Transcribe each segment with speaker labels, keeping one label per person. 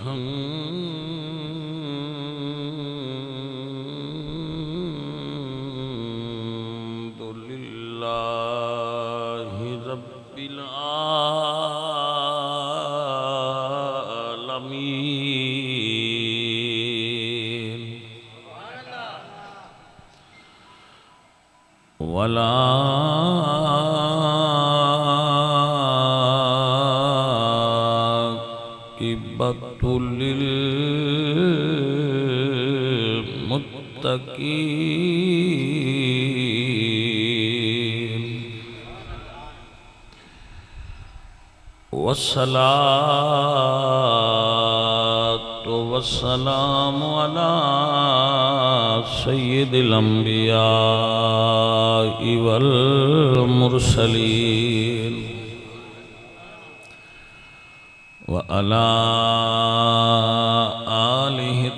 Speaker 1: الحمد لله رب العالمين والعاقبة للمتقين والصلاة والسلام على سيد الأنبياء والمرسلين وعلى آله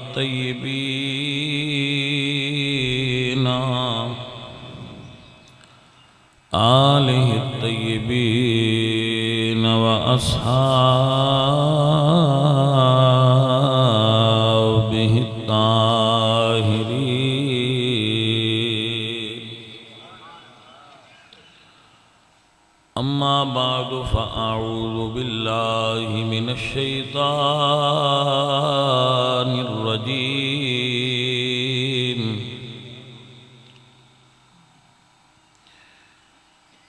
Speaker 1: الطيبين وأصحابه الطاهرين أما بعد فأعوذ بالله من الشيطان الرجيم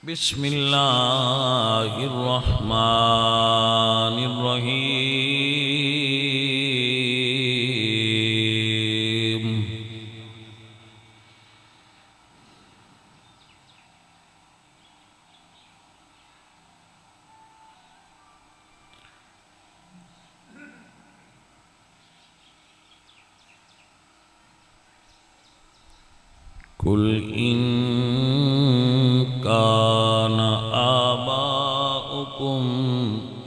Speaker 1: بسم الله الرحمن الرحيم قل إن كان آباؤكم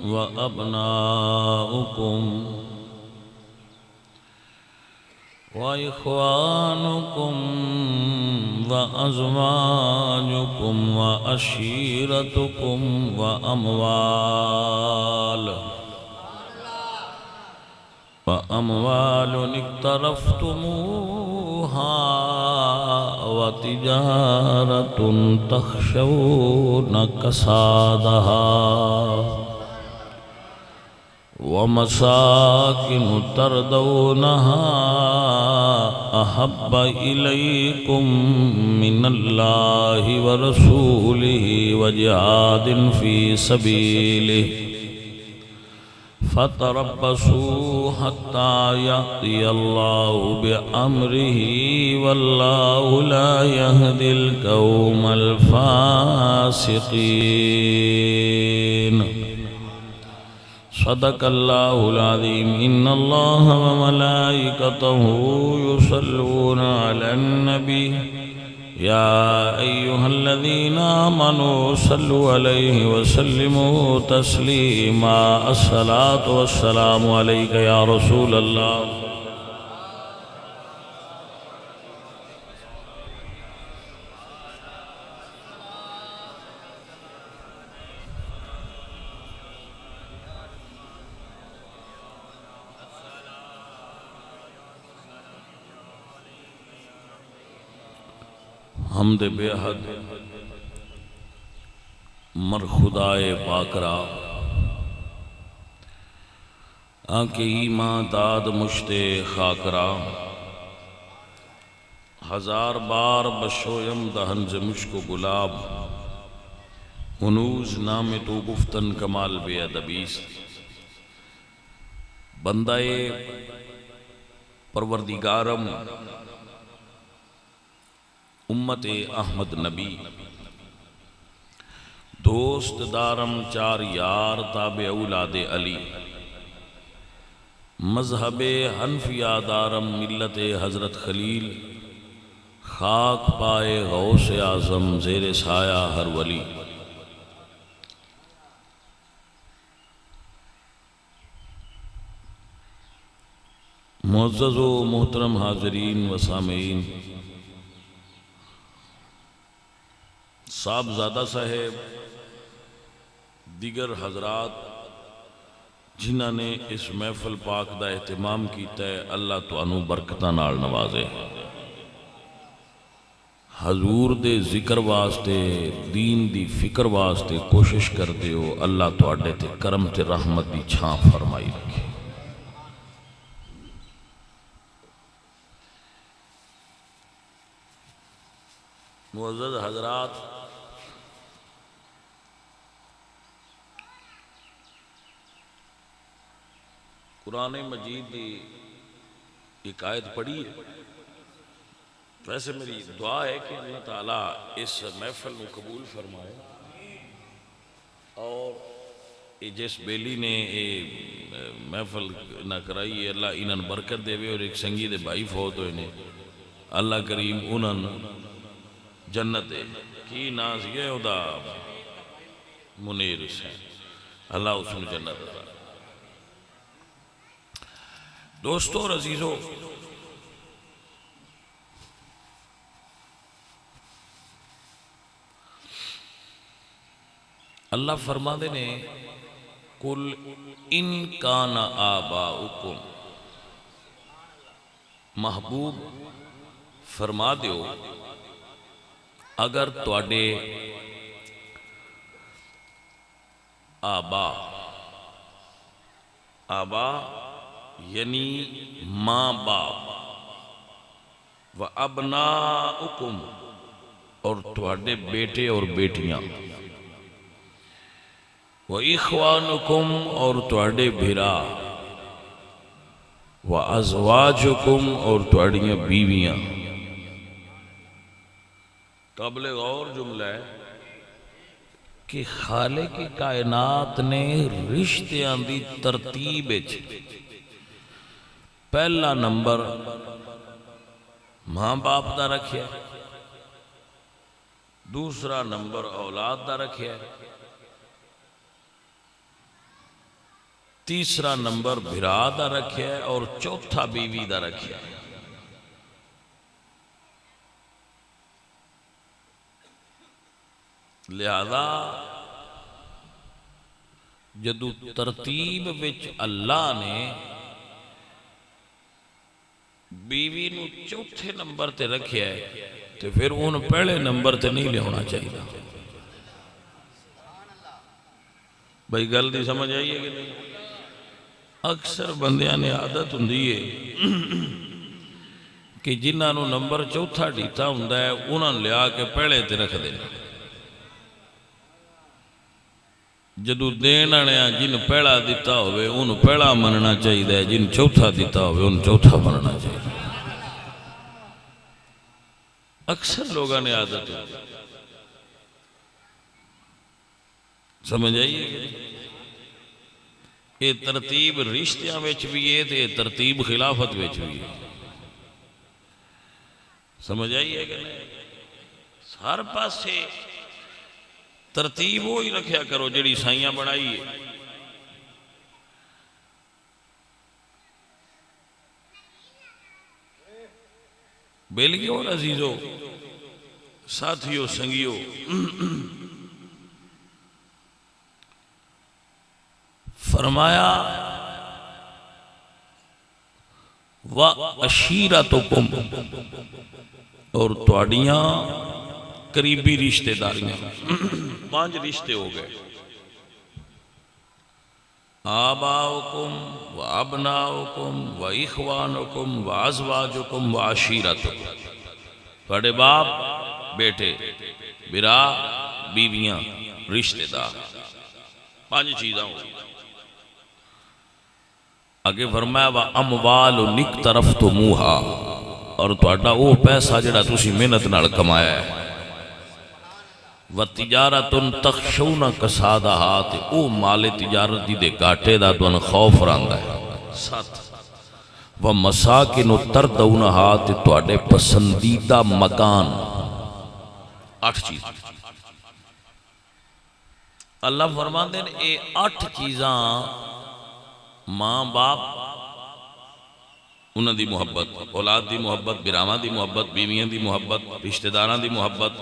Speaker 1: وأبناؤكم وإخوانكم وأزواجكم وعشيرتكم وأموال اقترفتموها وتجارة تخشون كسادها ومساكن ترضونها أحب إليكم من الله ورسوله وجهاد في سبيله فتربصوا حتى يأتي الله بأمره والله لا يهدي القوم الفاسقين صدق الله العظيم إن الله وملائكته يصلون على النبي يا أيها الذين آمنوا صلوا عليه وسلموا تسليما الصلاة والسلام عليك يا رسول الله حمد بے حد مر خدائے پاک را آنکہ ایمان داد مشتے خاک را ہزار بار بشویم دہن ز مشک و گلاب ہنوز نام تو گفتن کمال بے ادبیست بندہ پروردگارم امت احمد نبی دوست دارم چار یار تابع اولاد علی مذہب حنفیہ دارم ملت حضرت خلیل خاک پائے غوث اعظم زیر سایہ ہر ولی معزز و محترم حاضرین و سامعین صاحبزادہ صاحب دیگر حضرات جنہاں نے اس محفل پاک دا اہتمام کیتا ہے، اللہ تانوں برکتاں نال نوازے۔ حضور دے ذکر واسطے، دین دی فکر واسطے کوشش کر دیو، اللہ تواڈے تے کرم تے رحمت دی چھاں فرمائی رکھے۔ معزز حضرات، قرآن مجید کی ایک آیت پڑھی ہے۔ ویسے میری دعا ہے کہ اللہ تعالیٰ اس محفل کو قبول فرمائے، اور جس بیلی نے محفل نہ کرائی ہے، اللہ انہاں برکت دے، اور ایک سنگی دے بھائی فوت ہوئے نے، اللہ کریم انہاں جنت دے کی ناز یہ ہودا منیر حسین، اللہ اس میں جنت دے۔ دوستو اور عزیزو، اللہ فرما دے نے قل ان کان آباؤکم، محبوب فرما دیو اگر تواڈے آبا یعنی ماں باپ، و ابناؤکم اور تواڈے بیٹے اور بیٹیاں، و اخوانکم اور تواڈے بھرا، و ازواجکم اور تواڈیاں بیویاں۔ قابل غور جملہ ہے کہ خالق کائنات نے رشتیاں دی ترتیب پہلا نمبر ماں باپ دا رکھیا، دوسرا نمبر اولاد دا رکھیا، تیسرا نمبر بھرا دا رکھیا، اور چوتھا بیوی دا رکھیا۔ لہذا جدو ترتیب وچ اللہ نے بیوی نو چوتھے نمبر تے رکھیا ہے، تو پھر ان پہلے نمبر تے نہیں لیونا چاہیے۔ بھائی گل دی سمجھ آئیے کہ نہیں؟ اکثر بندیاں نے عادت ہوندی ہے کہ جنہاں نو نمبر چوتھا ڈیتا ہوندا ہے انہاں لیا کے پہلے تے رکھ دینا، جدو دین آنے جن پہلا دیتا ہوئے انہوں پہلا مننا چاہیے، جن چوتھا دیتا ہوئے انہوں چوتھا مننا چاہیے۔ اکثر لوگوں نے عادت ہے، سمجھ آئیے کہ یہ ترتیب رشتیاں وچ بھی ہے، یہ ترتیب خلافت وچ بھی ہے، سمجھ آئیے کہ نہیں؟ ہر پاسے ترتیب وہی رکھیا کرو جڑی سائیاں بنائی ہے۔ بیلیوں اور عزیزوں، ساتھیوں، سنگیوں، فرمایا وَعَشِيرَتُكُمْ اور تواڈیاں قریبی رشتہ داریاں، 5 رشتے ہو گئے، آباؤکم و ابناؤکم و اخوانکم و ازواجکم و عشیرتکم، تواڈے باپ، بیٹے، برا، بیویاں، رشتہ دار، 5 چیزاں ہو گئی۔ آگے فرمایا وَأَمْوَالُ اقْتَرَفْتُمُوهَا اور تواڈا وہ پیسہ جڑا تسی محنت نال کمایا ہے، وَتِجَارَةٌ تَخْشَوْنَ كَسَادَهَا تے او مال تجارت دی دے گھاٹے دا تون خوف رہندا ہے۔ 7 وَمَسَاكِنُ تَرْضَوْنَهَا تے تواڈے پسندیدہ مکان، 8 چیز۔ اللہ فرماندے ہیں اے 8 چیزاں ماں باپ، انہاں دی محبت، اولاد دی محبت، براواں دی محبت، بیویاں دی محبت، رشتہ داراں دی محبت،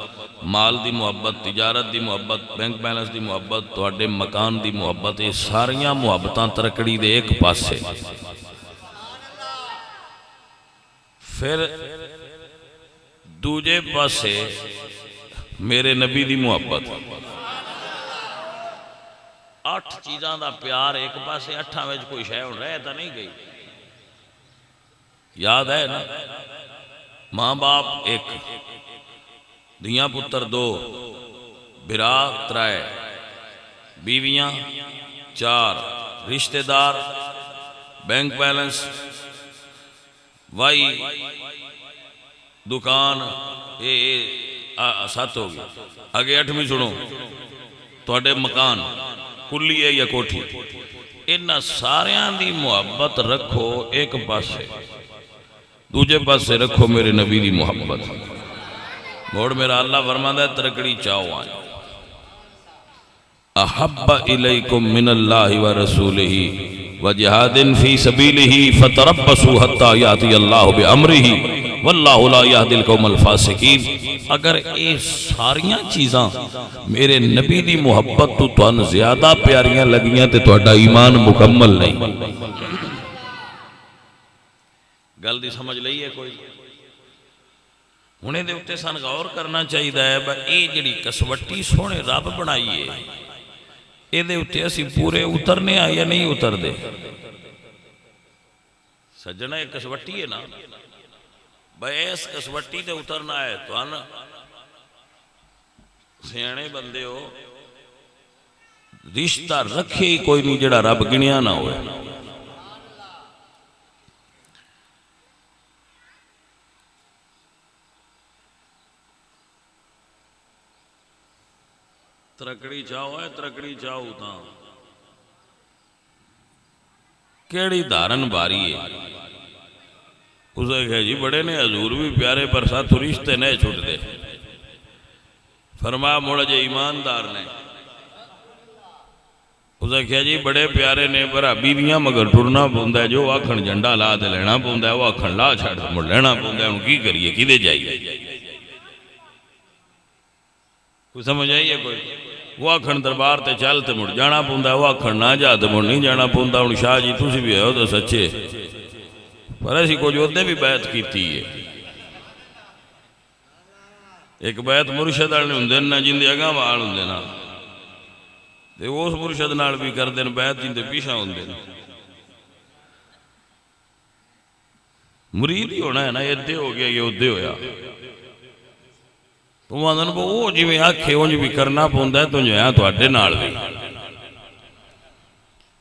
Speaker 1: مال دی محبت، تجارت دی محبت، بینک بیلنس دی محبت، تواڈے مکان دی محبت، یہ ساریاں محبتاں ترکڑی دے ایک پاسے. پھر دوجے پاسے میرے نبی دی محبت. 8 چیزاں دا پیار ایک پاسے، 8 وچ کوئی شے ہن رہ تا نہیں گئی. یاد ہے نا، ماں باپ 1، دھیاں پتر 2، برا 3، بیویاں 4، رشتہ دار، بینک بیلنس، وائی، دکان، 7 ہو گئی. آگے 8ویں سنو، تواڈے مکان کلی ہے یا کوٹھی. انہاں ساریاں دی محبت رکھو ایک پاسے، دوجے پاسے رکھو میرے نبی دی محبت. موڑ میرا اللہ فرماندا ہے ترکڑی چاہو آئیں. احب الیکم من اللہ ورسولہ وجہاد فی سبیلہ فتربصوا حتی یاتی اللہ بامرہ واللہ لا یہدی القوم الفاسقین. اگر یہ ساریاں چیزاں میرے نبی دی محبت تو تون زیادہ پیاریاں لگیاں تے تہاڈا ایمان مکمل نہیں. گل دی سمجھ لئی ہے کوئی؟ ہنے دے اتے سان غور کرنا چاہیے ہے. اے جڑی کسوٹی سونے رب بنائیے، اے دے اتے اسی پورے اترنے آئے یا نہیں اتر دے؟ سجنہ ایک کسوٹی ہے نا، بھائی اس کسوٹی تے اترنا ہے تو آنا سیانے بندے ہو، رشتہ رکھے ہی کوئی نہیں جڑا رب گنیا نہ ہوئے. ترکڑی چاہو ہے، ترکڑی چاہو تاں کیڑی دھارن باری ہے. اسے کہا جی بڑے نے حضور بھی پیارے پر ساتھ رشتے نہیں چھوٹ دے. فرمایا موڑا جے ایماندار نے. اسے کہا جی بڑے پیارے نے پر بیویاں مگر ٹرنا پوندا ہے، جو آکھن جھنڈا لا دے لینا پوندا ہے، وہ آکھن لا چھڑ مڑ لینا پوندا ہے. ان کی کریے کی دے جائیے؟ کوئی سمجھ آئیے کوئی؟ وہ آکھن دربار تے چل تے مڑ جانا پوندا ہے، وہ آکھن نہ جا تے مڑ نہیں جانا پوندا. ان شاہ جی تسی بھی ہو تو سچے، پر ایسی کو جو دے بھی بیعت کیتی ہے. ایک بیعت مرشد آنے ہوں دینا جن دے اگاں وال ہوں دینا، تے وہ اس مرشد نال بھی کر دین بیعت جن دے پیشہ ہوں دینا. مرید ہی ہونا ہے نا، یہ دے ہو گیا یہ دے ہویا. تو وہ آدھن کو وہ جی میں آکھے وہ جی بھی کرنا پوندا ہے تو جو ہے تو اڈے نال بھی.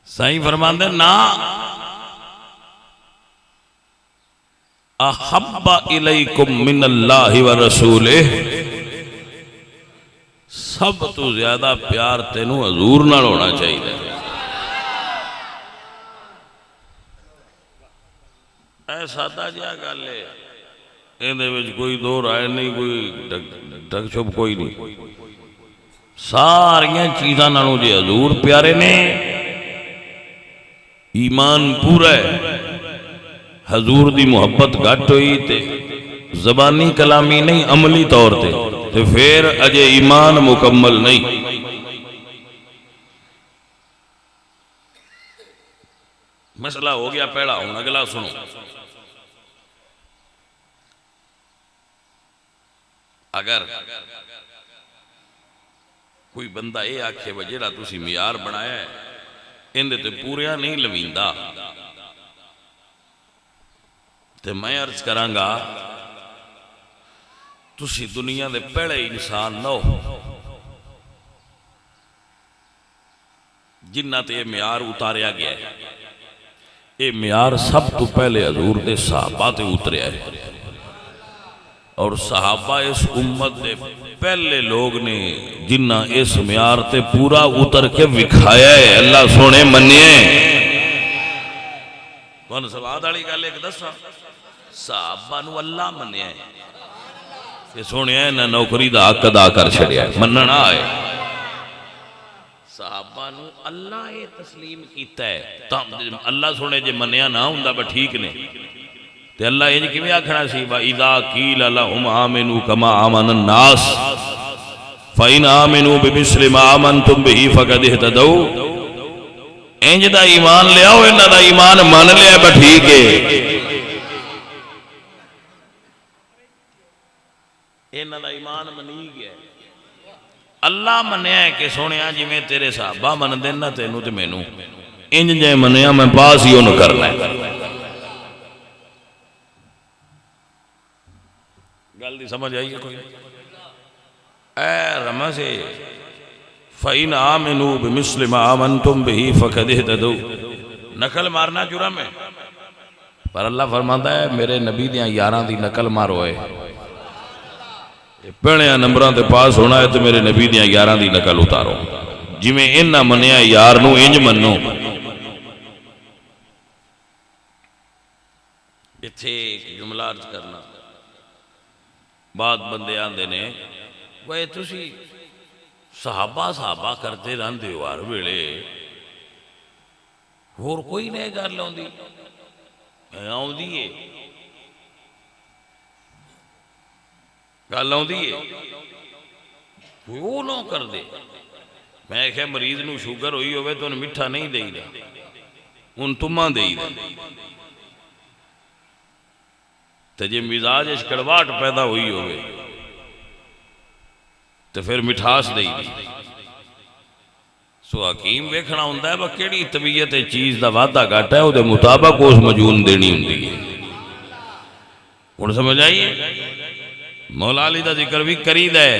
Speaker 1: صحیح فرمان دے نا احب الیکم من اللہ ورسولہ، سب تو زیادہ پیار تینوں حضور نال ہونا چاہیے. اے سادہ جیا گل ہے، اندے وچ کوئی دو رائے نہیں، کوئی ڈگ چھپ کوئی نہیں. ساریاں چیزاں نالوں جے حضور پیارے نے، ایمان پورا ہے. حضور دی محبت گھٹ ہوئی تے زبانی کلامی نہیں عملی طور تے پھر اجے ایمان مکمل نہیں. مسئلہ ہو گیا پہلا. ہوں اگلا سنو. اگر کوئی بندہ یہ آکھے وہ جیڑا تسی معیار بنایا ہے اندے تے پوریا نہیں لویندا، تے میں عرض کرانگا تسی دنیا دے پہلے انسان نہ ہو جنہ تے یہ معیار اتاریا گیا ہے. یہ معیار سب تو پہلے حضور دے صحابہ تے اتریا ہے، اور صحابہ اس امت دے پہلے لوگ نے جنہ اس معیار تے پورا اتر کے وکھایا ہے. اللہ سونے منیے کون سواد والی گل ایک دسا، صحابہ نو اللہ منیا ہے کہ سونے نہ نوکری دا حق ادا کر چھڑیا ہے، مننا ہے. صحابہ نو اللہ یہ تسلیم کیتا ہے. اللہ سونے جے منیا نہ ہوندا با ٹھیک نے، تے اللہ یہ کیویں آکھنا سی وَإِذَا قِيلَ لَهُمْ آمِنُوا كَمَا آمَنَ النَّاسُ فَإِنْ آمِنُوا بِمِثْلِ مَا آمَنْتُمْ بِهِ فَقَدِ اهْتَدَوْا انج دا ایمان لے آؤ انہاں دا ایمان من لیا با ٹھیک ہے انہاں دا ایمان منی گیا اللہ منیا ہے کہ سونیا جی میں تیرے صحابہ من دینا تینوں تے مینوں انج جے منیا میں پاس ہی انہوں کرنا ہے گل دی سمجھ آئی ہے کوئی اے رمہ سے فَإِنْ آمِنُوا بِمِثْلِ مَا آمَنْتُمْ بِهِ فَقَدِ اهْتَدَوْا نقل مارنا جرم ہے پر اللہ فرماتا ہے میرے نبی دیاں یاراں دی نقل مارو ہے پہنیاں نمبران تے پاس ہونا ہے تو میرے نبی دیاں یاراں دی نقل اتارو جی میں ان نہ منیا یار نو انج منو اتھے ایک جملہ عرض کرنا بعد بندے آندے نے وہ تسی صحابہ کرتے رہندے ہو ہر ویلے اور کوئی نہیں گل آؤندی آؤندی ہے گل آؤندی ہے وہ نہ کر دے میں کہ مریض نو شوگر ہوئی ہوئے تو انہیں مٹھا نہیں دے دے ان تمہ دے دے تو جے مزاج کڑواٹ پیدا ہوئی ہوئے تو پھر مٹھاس دے دی سو حکیم ویکھنا ہوندہ ہے وہ کیڑی طبیعت چیز دا وعدہ گھٹا ہے وہ دے مطابق اس مجون دینی ہوندی ہے انہوں سمجھ آئیے مولا علی دا ذکر بھی کرید ہے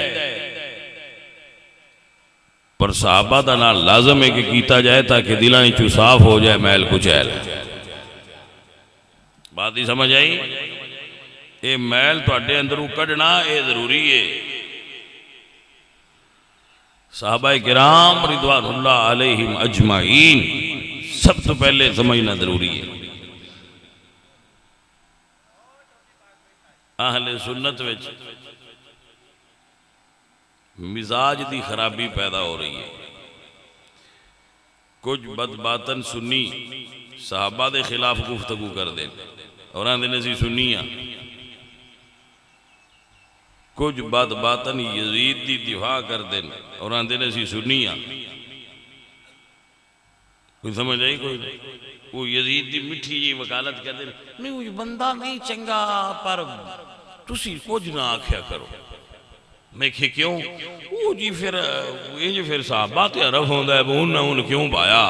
Speaker 1: پر صحابہ دا نال لازم ہے کہ کیتا جائے تاکہ دلانی چو صاف ہو جائے محل کچھ اہل بات ہی سمجھ آئی اے محل تو اڈے اندروں کڑنا اے ضروری ہے صحابہ کرام رضوان اللہ علیہم اجمعین سب تو پہلے سمجھنا ضروری ہے اہل سنت وچ مزاج دی خرابی پیدا ہو رہی ہے کچھ بدباتن سنی صحابہ دے خلاف گفتگو کر دیں اور آن دینے سی سنیاں کچھ بدباتن یزید دی دفاع کر دیں اور آن دینے سی سنیاں کوئی سمجھ آئی کوئی وہ یزید دی مٹھی جی وکالت کر دیں نہیں وہ بندہ نہیں چنگا پر تسی کچھ نہ آکھیا کرو میں کہ کیوں وہ جی پھر صحابہ تے عرف ہوندہ ہے وہ انہوں کیوں پایا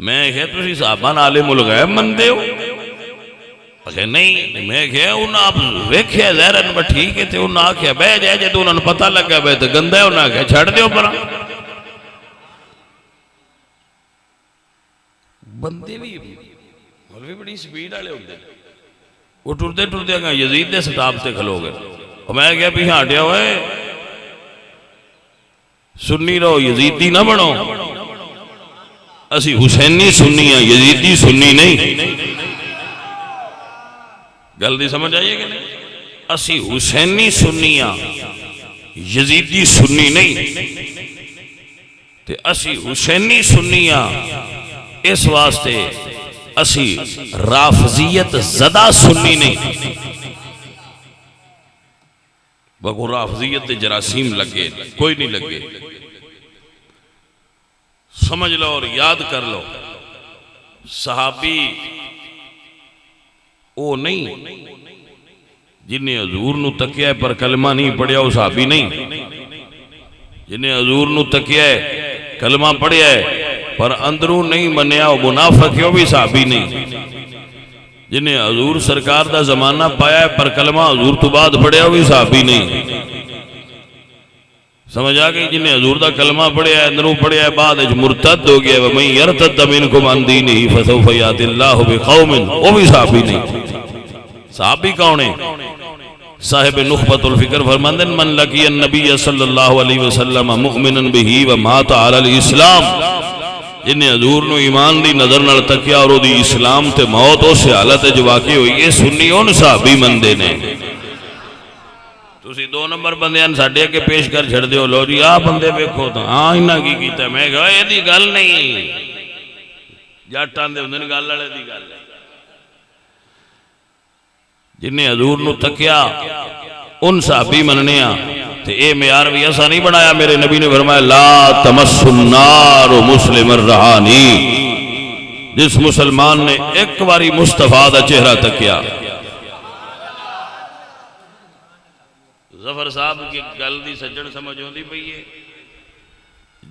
Speaker 1: میں کہ تسی صحابہ عالم الغیب من دے ہو کہ نہیں میں کہ انہوں آپ ویکھے زہرن میں ٹھیک ہے تھے انہوں آکھیا بے جائے جائے تو انہوں نے پتہ لگا بے تو گندہ ہے انہوں آکھیا چھڑ دے ہو پرا بندے بھی مولوی بڑی سپیڈ آلے ہوندے وہ ٹرتے ٹرتے گا یزید دے سٹاپ سے کھلو گئے اور میں کیا بھی ہاٹیا ہوئے سنی رہو یزیدی نہ بڑھو اسی حسینی سنی ہیں یزیدی سنی نہیں گل دی سمجھ آئیے کہ نہیں اسی حسینی سنی ہیں یزیدی سنی نہیں تے اسی حسینی سنی ہیں اس واسطے اسی رافضیت زدہ سنی نہیں بگو رافضیت جراثیم لگے کوئی نہیں لگے سمجھ لو اور یاد کر لو صحابی او نہیں جنہیں حضور نو تکیہ ہے پر کلمہ نہیں پڑھیا وہ صحابی نہیں جنہیں حضور نو تکیہ ہے کلمہ پڑھیا ہے پر اندروں نہیں منیا وہ منافق ہے وہ بھی صحابی نہیں جنہیں حضور سرکار دا زمانہ پایا ہے پر کلمہ حضور تو بعد پڑھیا وہ بھی صحابی نہیں سمجھ آگئی جنہیں حضور دا کلمہ پڑھیا ہے اندروں پڑھیا ہے بعد اج مرتد ہو گیا وَمَنْ يَرْتَدَّ مِنْكُمْ عَنْ دِينِهِ فَسَوْفَ يَأْتِ اللَّهُ بِقَوْمٍ وہ بھی صحابی نہیں صحابی کون ہے صاحب نخبۃ الفکر فرماندن من لقی النبی صلی اللہ علیہ وسلم مؤمنا به ومات علی الاسلام جنہیں حضور نو ایمان دی نظر نال تکیا اور دی اسلام تے موت اس حالت جو واقع ہوئی یہ سنی ان صحابی مندے نے تسی دو نمبر بندے ان ساڑھے کے پیش کر چھڑ دیو لو جی آپ بندے بیکھو تھا ہاں انہا کی کیتا ہے میں کہا یہ دی گل نہیں جاٹان دے اندن گل لڑے دی گل ہے جنہیں حضور نو تکیا ان صحابی مننے تے اے معیار بھی ایسا نہیں بنایا. میرے نبی نے فرمایا لا تمس النار مسلم الرحانی، جس مسلمان نے ایک باری مصطفیٰ دا چہرہ تکیا. ظفر صاحب کی گل دی سجن سمجھ ہوندی پئی ہے.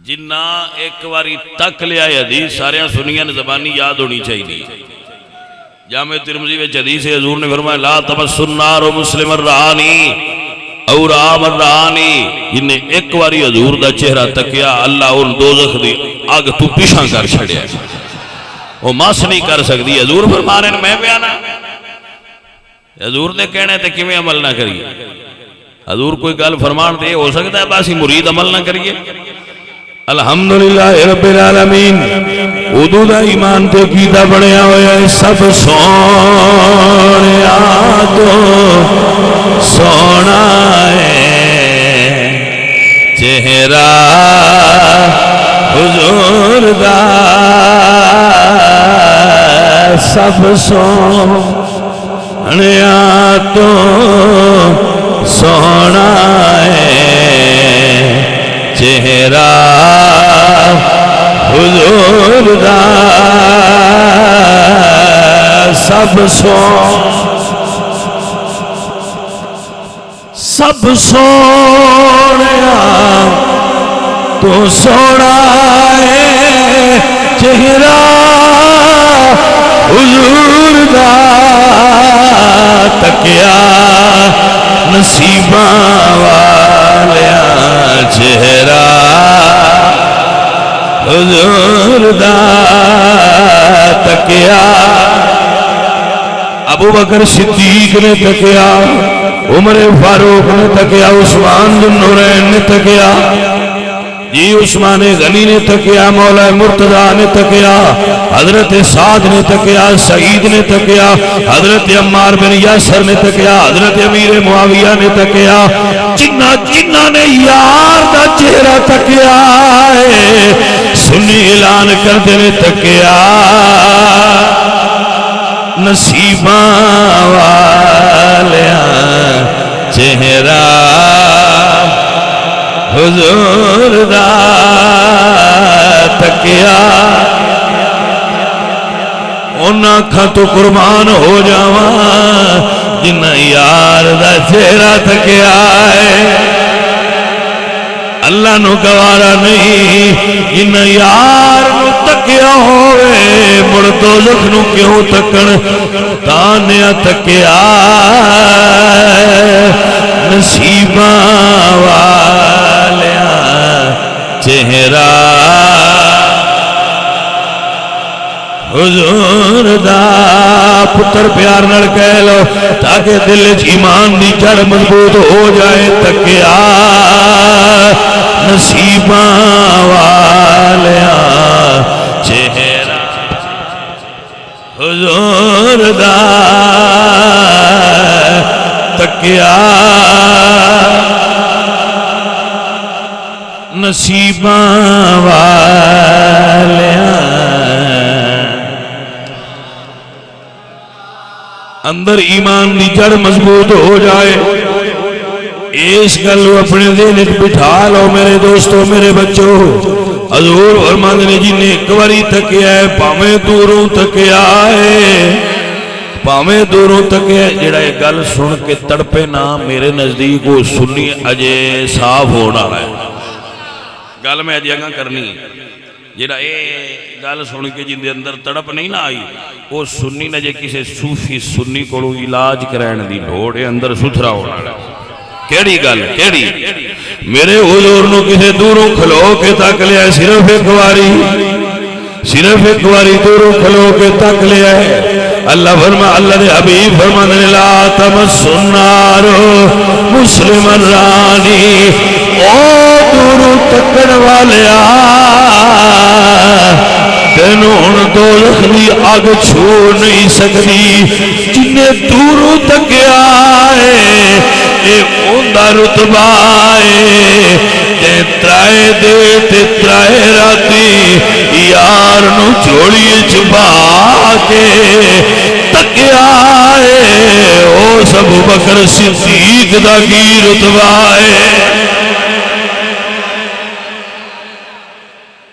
Speaker 1: جنہ ایک باری تک لیا حدیث سارے سنیاں زبانی یاد ہونی چاہیے. جامع ترمذی میں حدیث حضور نے فرمایا لا تمس النار مسلم الرحانی اور آم الرحانی، جنہیں ایک باری حضور دا چہرہ تکیا اللہ ان دوزخ دی آگ تو پیشاں کر چھڑیا، وہ ماس نہیں کر سکتی. حضور فرما رہے ہیں میں بیانا، حضور نے کہنا ہے تے کیویں عمل نہ کریے. حضور کوئی گل فرمان دے ہو سکتا ہے باسی مرید عمل نہ کریے. الحمدللہ رب العالمین. ادو دا ایمان تے کیتا بڑھیا ہویا ہے. سب سونیا تو سونا ہے چہرہ حضور دا، سب سونیا تو سونا ہے چہرہ حضور دا، سب سونیا تو سونا ہے چہرہ حضور دا. تکیا نصیباں والیا چہرہ حضور دا تکیا. ابو بکر صدیق نے تکیا، عمر فاروق نے تکیا، عثمان ذو النورین نے تکیا، جی عثمان غنی نے تکیا، مولا مرتضیٰ نے تکیا، حضرت سعد نے تکیا، سعید نے تکیا، حضرت عمار بن یاسر نے تکیا، حضرت امیر معاویہ نے تکیا. جنہ نے یار دا چہرہ تکیا ہے سنی اعلان کرتے نے تکیا نصیباں والیاں چہرہ حضور دا تکیا. انہاں کھا تو قربان ہو جاواں جنہ یار دا چہرہ تکیا ہے. اللہ نو گوارا نہیں جنہ یار نو تکیا ہوئے مڑ دوزخ نو کیوں تکن تانیا تکیا نصیباں والیاں چہرہ حضور دا. پتر پیار نڑ کہہ لو تاکہ دل ایمان دی جڑ مضبوط ہو جائے. تکیا نصیباں والیاں چہرہ حضور دا تکیا نصیباں والیاں. اندر ایمان دی جڑ مضبوط ہو جائے اس گل اپنے ذہن وچ بٹھا لو میرے دوستو میرے بچوں. حضور فرماندے نے جن نے ایک باری تکیا ہے پاویں دوروں تکیا ہے پاویں دوروں تکیا ہے. جڑا یہ گل سن کے تڑپے نہ میرے نزدیک وہ سنی اجے صاف ہونا ہے. گل میں اجے اگاں کرنی جڑا یہ گل سن کے جن دے اندر تڑپ نہیں نہ آئی وہ سنی نہ جے کسے صوفی سنی کو علاج کرائن دی لوڑ ہے اندر ستھرا ہونا ہے. کیڑی گل کیڑی میرے حضور نو کسے دوروں کھلو کے تک لیا ہے صرف ایک واری دوروں کھلو کے تک لیا ہے. اللہ فرما اللہ دے حبیب فرمانے لا تمس النار مسلم رانی او دوروں تکن والیا تینوں دوزخ دی آگ چھوڑ نہیں سکتی. جنہیں دوروں تکیا ہے اے اوندا رتبہ ہے تے ترائے دے تے ترائے راتی یار نو جوڑی چھپا کے تکیا ہے او سب بکر صدیق دا کی رتبہ ہے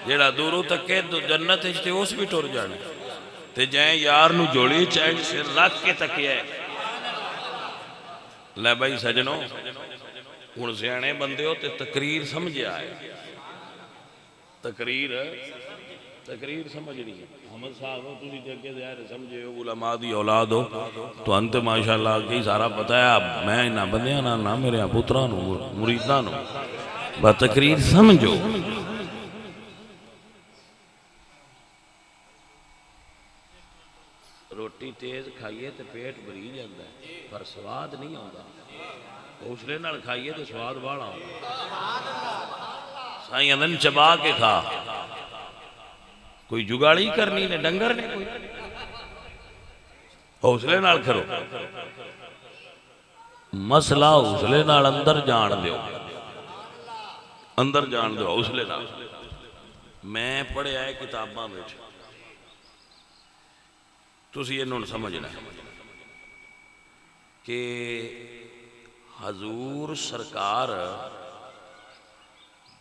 Speaker 1: جیڑا دوروں تکے جنت تے اس بھی ٹر جانے تے جائیں یار نو جوڑی چاہے سر رکھ کے تکیا ہے لے بھائی سجنوں ہن سیانے بندے ہو تے تقریر سمجھے آئے تقریر سمجھنی ہے محمد صاحب ہو تسی جگہ ظاہر سمجھے ہو علماء دی اولاد ہو تو انت ماشاءاللہ کی سارا پتہ ہے میں نہ بندیاں نہ میرے پتراں نو مریداں نو بس تقریر سمجھو روٹی تیز کھائیے تو پیٹ بھری جاتا ہے پر سواد نہیں آتا حوصلے نال کھائیے تو سواد بالا سائیں اندن چبا کے کھا کوئی جگاڑی کرنی نے ڈنگر نے کوئی حوصلے نال کرو مسئلہ حوصلے نال اندر جان دیو اندر جان دیو حوصلے نال میں پڑھے آئے کتاباں میں تسی انہوں نے سمجھنا ہے کہ حضور سرکار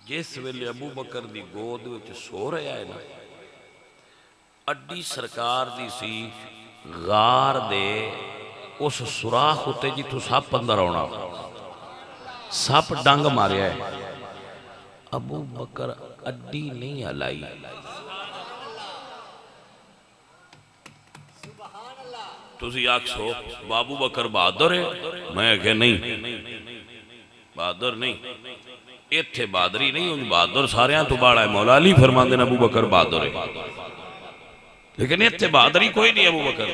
Speaker 1: جس ویلے ابو بکر دی گود وچ سو رہا ہے نا اڈی سرکار دی سی غار دے اس سوراخ ہوتے جی تو سپ اندر آنا سپ ڈنگ ماریا ہے ابو بکر اڈی نہیں ہلائی تسی آکسو بابو بکر بہادر ہے میں کہ نہیں بہادر نہیں ایتھے بہادری نہیں ہوں بہادر سارے تو باڑا ہے مولا علی فرماندے ابو بکر بہادر ہے لیکن ایتھے بہادری کوئی نہیں ابو بکر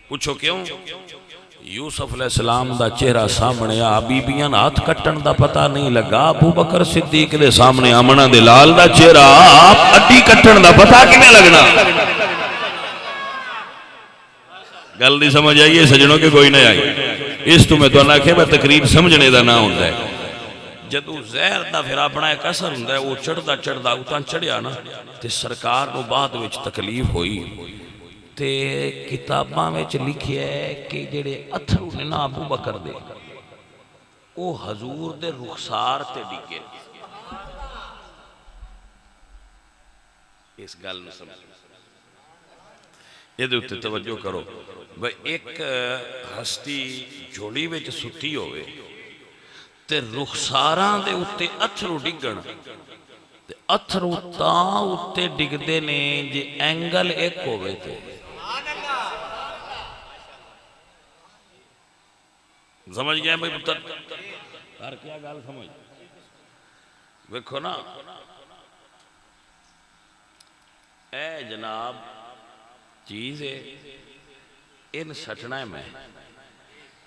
Speaker 1: پوچھو کیوں یوسف علیہ السلام دا چہرہ سامنے آ بیبیاں ہاتھ کٹن دا پتہ نہیں لگا ابو بکر صدیق دے سامنے آمنہ دے لال دا چہرہ اڈی کٹن دا پتہ کیویں لگنا گل دی سمجھ آئیے سجنوں کے کوئی نہیں آئی اس تو میں تو اللہ کہ میں تقریر سمجھنے دا نہ ہوتا ہے جدو زہر دا پھر اپنا ایک اثر ہوتا ہے وہ چڑھدا چڑھدا اتاں چڑھیا نا تے سرکار نو بعد وچ تکلیف ہوئی تے کتاباں وچ لکھیا ہے کہ جڑے اتھرو نے نا ابو بکر دے او حضور دے رخسار تے ڈگے اس گل نو سمجھ یہ دے اتے توجہ کرو بھئی ایک ہستی جھوڑی وچ ستی ہوئے تے رخساراں دے اتے اتھرو ڈگن تے اتھرو تاں اتے ڈگدے نے جے اینگل ایک ہوئے تے سمجھ گیا بھئی پتر ہر کیا گال سمجھ ویکھو نا اے جناب چیز ہے ان سٹنا ہے میں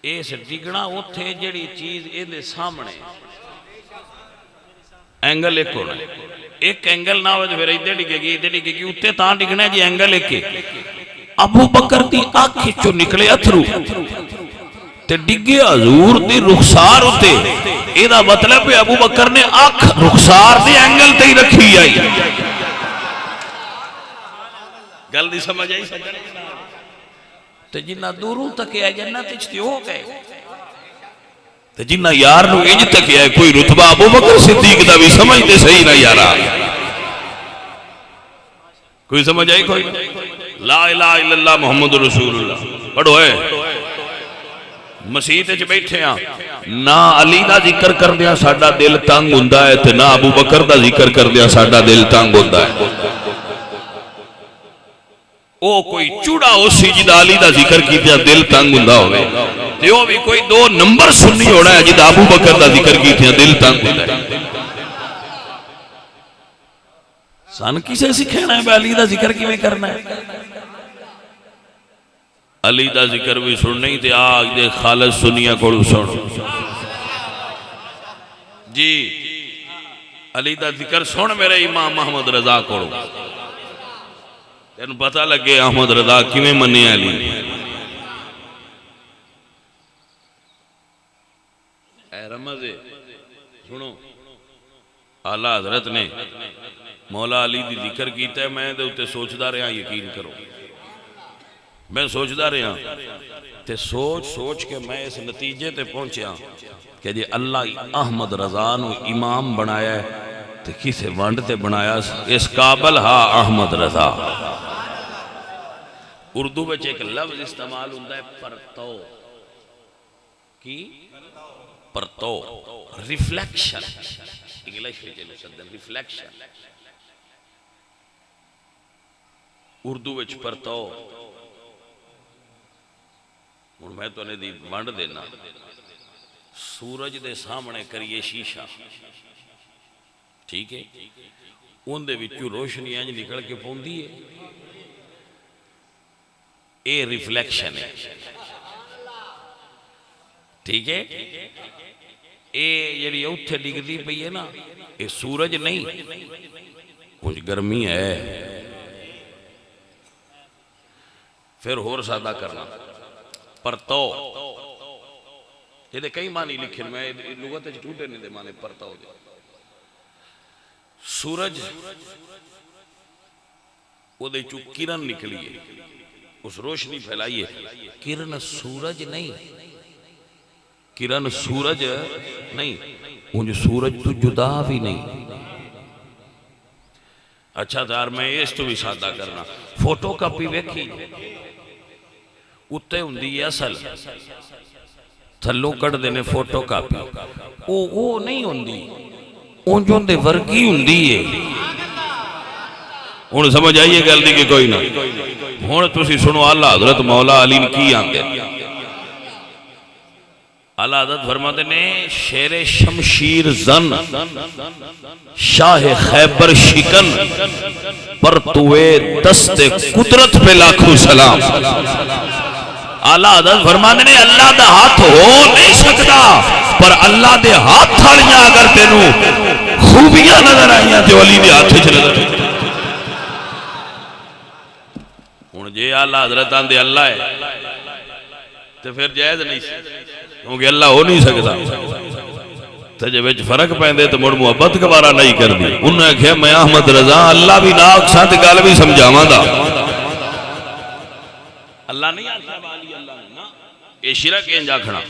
Speaker 1: اس ڈگنا اتھے جڑی چیز ان دے سامنے اینگل ایک ہونا ایک اینگل نہ ہوئے تو پھر ادھے ڈگے گی اتھے تاں ڈگنا ہے جی اینگل ایک ہے ابو بکر دی آنکھ چو نکلے اتھرو تے ڈگے حضور دی رخسار ہوتے ایدہ مطلب ہے ابو بکر نے آنکھ رخسار دی اینگل تے ہی رکھی آئی گل دی سمجھ آئی تے جنہ دوروں تک ہے جنت اچھتی ہو گئے تے جنہ یار نو اج تک ہے کوئی رتبہ ابو بکر صدیق دا بھی سمجھتے صحیح نہ یارا کوئی سمجھ آئی کوئی لا الہ الا اللہ محمد رسول اللہ پڑھو ہے مسیح تے بیٹھے ہیں نہ علی دا ذکر کر دیا ساڈا دل تنگ ہوندا ہے تے نہ ابو بکر دا ذکر کر دیا ساڈا دل تنگ ہوندا ہے او کوئی چوڑا ہو سی جدا علی دا ذکر کیتیا دل تنگ ہوندا ہوئے تے او بھی کوئی دو نمبر سنی ہونا ہے جدا ابو بکر دا ذکر کیتیا دل تنگ ہوندا ہے سان کسے سکھینا ہے بے علی دا ذکر کیویں کرنا ہے علی دا ذکر بھی سن نہیں تے آگ دے خالص سنیا کوڑو سن جی علی دا ذکر سن میرے امام محمد رضا کوڑو تینوں پتہ لگے احمد رضا کیویں مننے علی اے رمض سنو آلہ حضرت نے مولا علی دی ذکر کیتا ہے، میں دے اتے سوچدا رہا، یقین کرو میں سوچدا رہا تے سوچ کے میں اس نتیجے تے پہنچیا کہ جی اللہ احمد رضا نو امام بنایا ہے تے کسے ونڈ تے بنایا اس قابل ہا احمد رضا۔ اردو بچ ایک لفظ استعمال ہوتا ہے پرتو، کی پرتو، ریفلیکشن، انگلش میں چلو سکتے ریفلیکشن، اردو بچ پرتو۔ ہوں میں تو نے ونڈ دینا، سورج دے سامنے کریے شیشہ، ٹھیک ہے، ان دے وچوں روشنی انج نکل کے پوندی ہے، اے ریفلیکشن ہے، ٹھیک ہے، اے جڑی اوتھے ڈگدی پئی ہے نا، اے سورج نہیں، کچھ گرمی ہے۔ پھر اور سادہ کرنا، پرتو، یہ دے کئی معنی لکھن، میں لغت ٹوٹے نہیں دے معنی پرتو دے۔ سورج وہ دے چو کرن نکلیے، اس روشنی پھیلائیے، کرن سورج نہیں، کرن سورج نہیں، ان سورج تو جدا بھی نہیں۔ اچھا دار میں اس تو بھی سادہ کرنا، فوٹو کاپی ویکھی اتے ہوندی ہے اصل، تھلوں کٹ دینے فوٹو کاپی، وہ نہیں ہوندی، ان جو اندے ورگی ہوندی ہے۔ ہوں سمجھ آئیے گل دی کہ کوئی نہ، ہوں تسی سنو اعلیٰ حضرت مولا علی کی آندے۔ اعلیٰ حضرت فرماتے نے شیر شمشیر زن شاہ خیبر شکن پر توے دست قدرت پہ لاکھوں سلام۔ اعلیٰ حضرت فرماتے نے اللہ دا ہاتھ ہو نہیں سکتا، پر اللہ دے ہاتھ تھاڑیاں اگر تینوں خوبیاں نظر آئیاں تو علی دے ہاتھ چلے نظر۔ ہوں جے اعلیٰ حضرت آندے اللہ ہے تو پھر جائز نہیں کیونکہ اللہ ہو نہیں سکتا، تو جب وچ فرق پہندے تو مڑ محبت گوارا نہیں کر دی۔ انہوں نے کہا میں احمد رضا اللہ بھی ناک ساتھ گال بھی سمجھاواں دا، اللہ نہیں آتا والی اللہ نا، یہ شرک انجا کھڑا،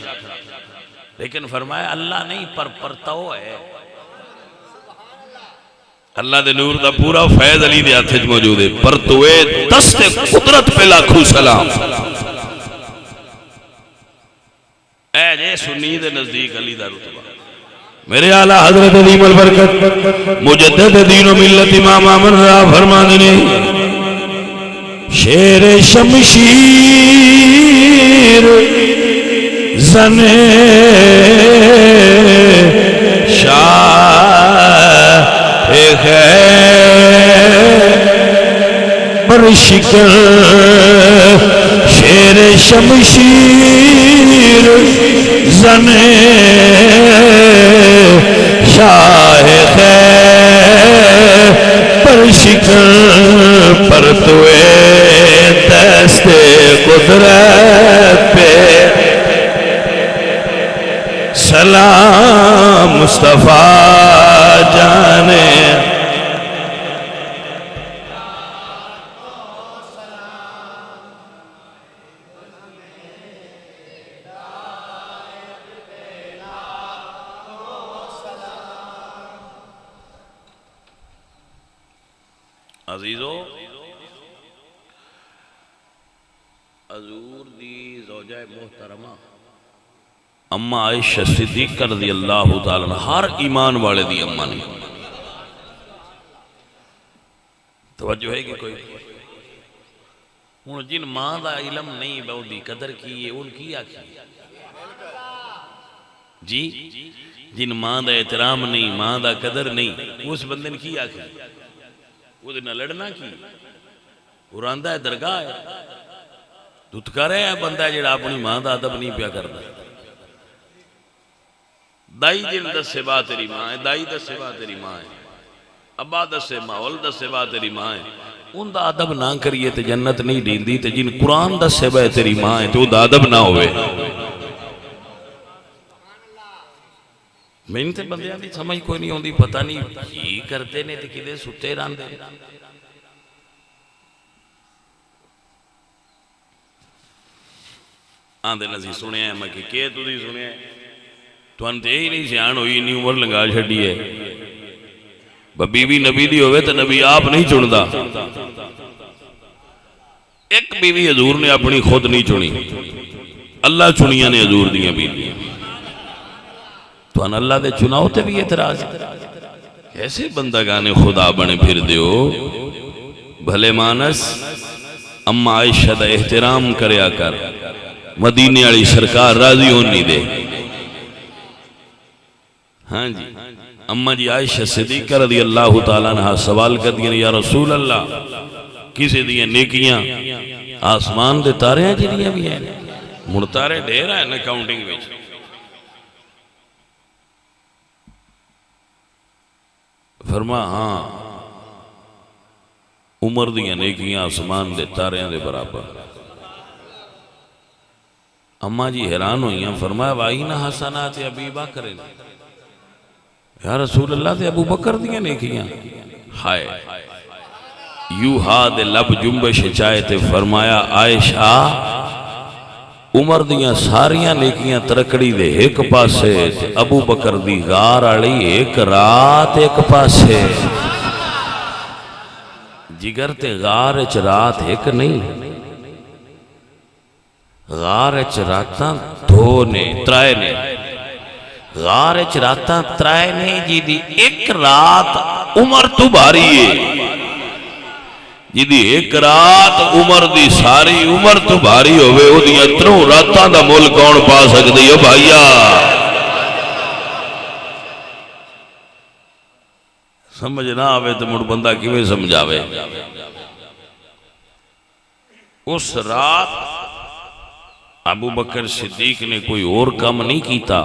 Speaker 1: لیکن فرمایا اللہ نہیں پر پرتو ہے، اللہ دے نور دا پورا فیض علی دے ہاتھ موجود ہے، پرتوے دست قدرت پہ لاکھوں سلام۔ اے جے سنی دے نزدیک علی دا رتبہ، میرے اعلیٰ حضرت عظیم البرکت مجدد دین و ملت امام احمد رضا فرما دینے شیر شمشیر زن شاہ خیبر شکن، شیر شمشیر زن شاہ خیبر شکن پر توے دست قدرت پہ سلام مصطفیٰ جانے۔ عزیزو حضور دی زوجہ محترمہ اما عائشہ صدیقہ رضی اللہ تعالیٰ عنہ ہر ایمان والے دی اما نہیں، توجہ ہے کہ کوئی ہوں جن ماں دا علم نہیں بہو دی قدر کی ہے ان کی آکھی جی، جن ماں دا احترام نہیں، ماں دا قدر نہیں، اس بندے نے کی آکھی وہ نہ لڑنا کی قرآن ہے درگاہ ہے دھتکارے ہے بندہ جڑا اپنی ماں دا ادب نہیں پیا کرتا۔ دائی جن دس سے بات تیری ماں ہے، دائی دس سے بات تیری ماں ہے، ابا دس سے ماحول دس سے بات تیری ماں ہے، ان دا ادب نہ کریے تے جنت نہیں دیندی، تے جن قرآن دس سے بات تیری ماں ہے تو دا ادب نہ ہوئے۔ میں تے بندیاں دی سمجھ کوئی نہیں ہوندی، پتہ نہیں کی کرتے نے تے کدے ستے راندے۔ آندے نسی سنے ہیں میں کہ تو دی سنے ہیں تو انتے ہی نہیں سیان ہوئی، نہیں عمر لنگا چھڑی ہے۔ بی بی نبی دی ہوئے تو نبی آپ نہیں چندا، ایک بیوی حضور نے اپنی خود نہیں چنی، اللہ چنیاں نے حضور دیاں بیویاں۔ تو ان اللہ دے چناؤ تے بھی اعتراض ہے، کیسے بندگان خدا بنے پھر دیو؟ بھلے مانس اما عائشہ دا احترام کریا کر، مدینے والی سرکار راضی ہونی دے۔ ہاں جی، اما جی عائشہ صدیقہ رضی اللہ تعالیٰ عنہ سوال کر دیا، یا رسول اللہ کسی دیئے نیکیاں آسمان دے تارے ہیں جنیاں بھی ہیں؟ مرتارے ڈھیر ہیں نا کاؤنٹنگ ویچ۔ فرما ہاں عمر دیاں نیکیاں آسمان دے تارے ہیں دے برابر۔ اما جی حیران ہوئیاں، فرمایا وَإِنَّ حَسَنَاتِ أَبِي بَكْرٍ، یا رسول اللہ تے ابو بکر دیاں نیکیاں؟ ہائے یو ہاں دے لب جنبش چاہے تے فرمایا عائشہ عمر دیاں ساریاں نیکیاں ترکڑی دے ایک پاسے تے ابو بکر دی غار آڑی ایک رات ایک پاسے۔ جگر تے غار اچ رات ایک نہیں، غار اچ راتاں دو نے ترائے نے، غار اچ راتاں ترائے نے جی دی ایک رات عمر تو بھاری ہے، جی دی ایک رات عمر دی ساری عمر تو بھاری ہوئے، او دی اتروں راتاں دا مول کون پا سکتی ہو بھائیا؟ سمجھ نہ آوے تو مڑ بندہ کیویں سمجھاوے؟ اس رات ابو بکر صدیق نے کوئی اور کام نہیں کیتا،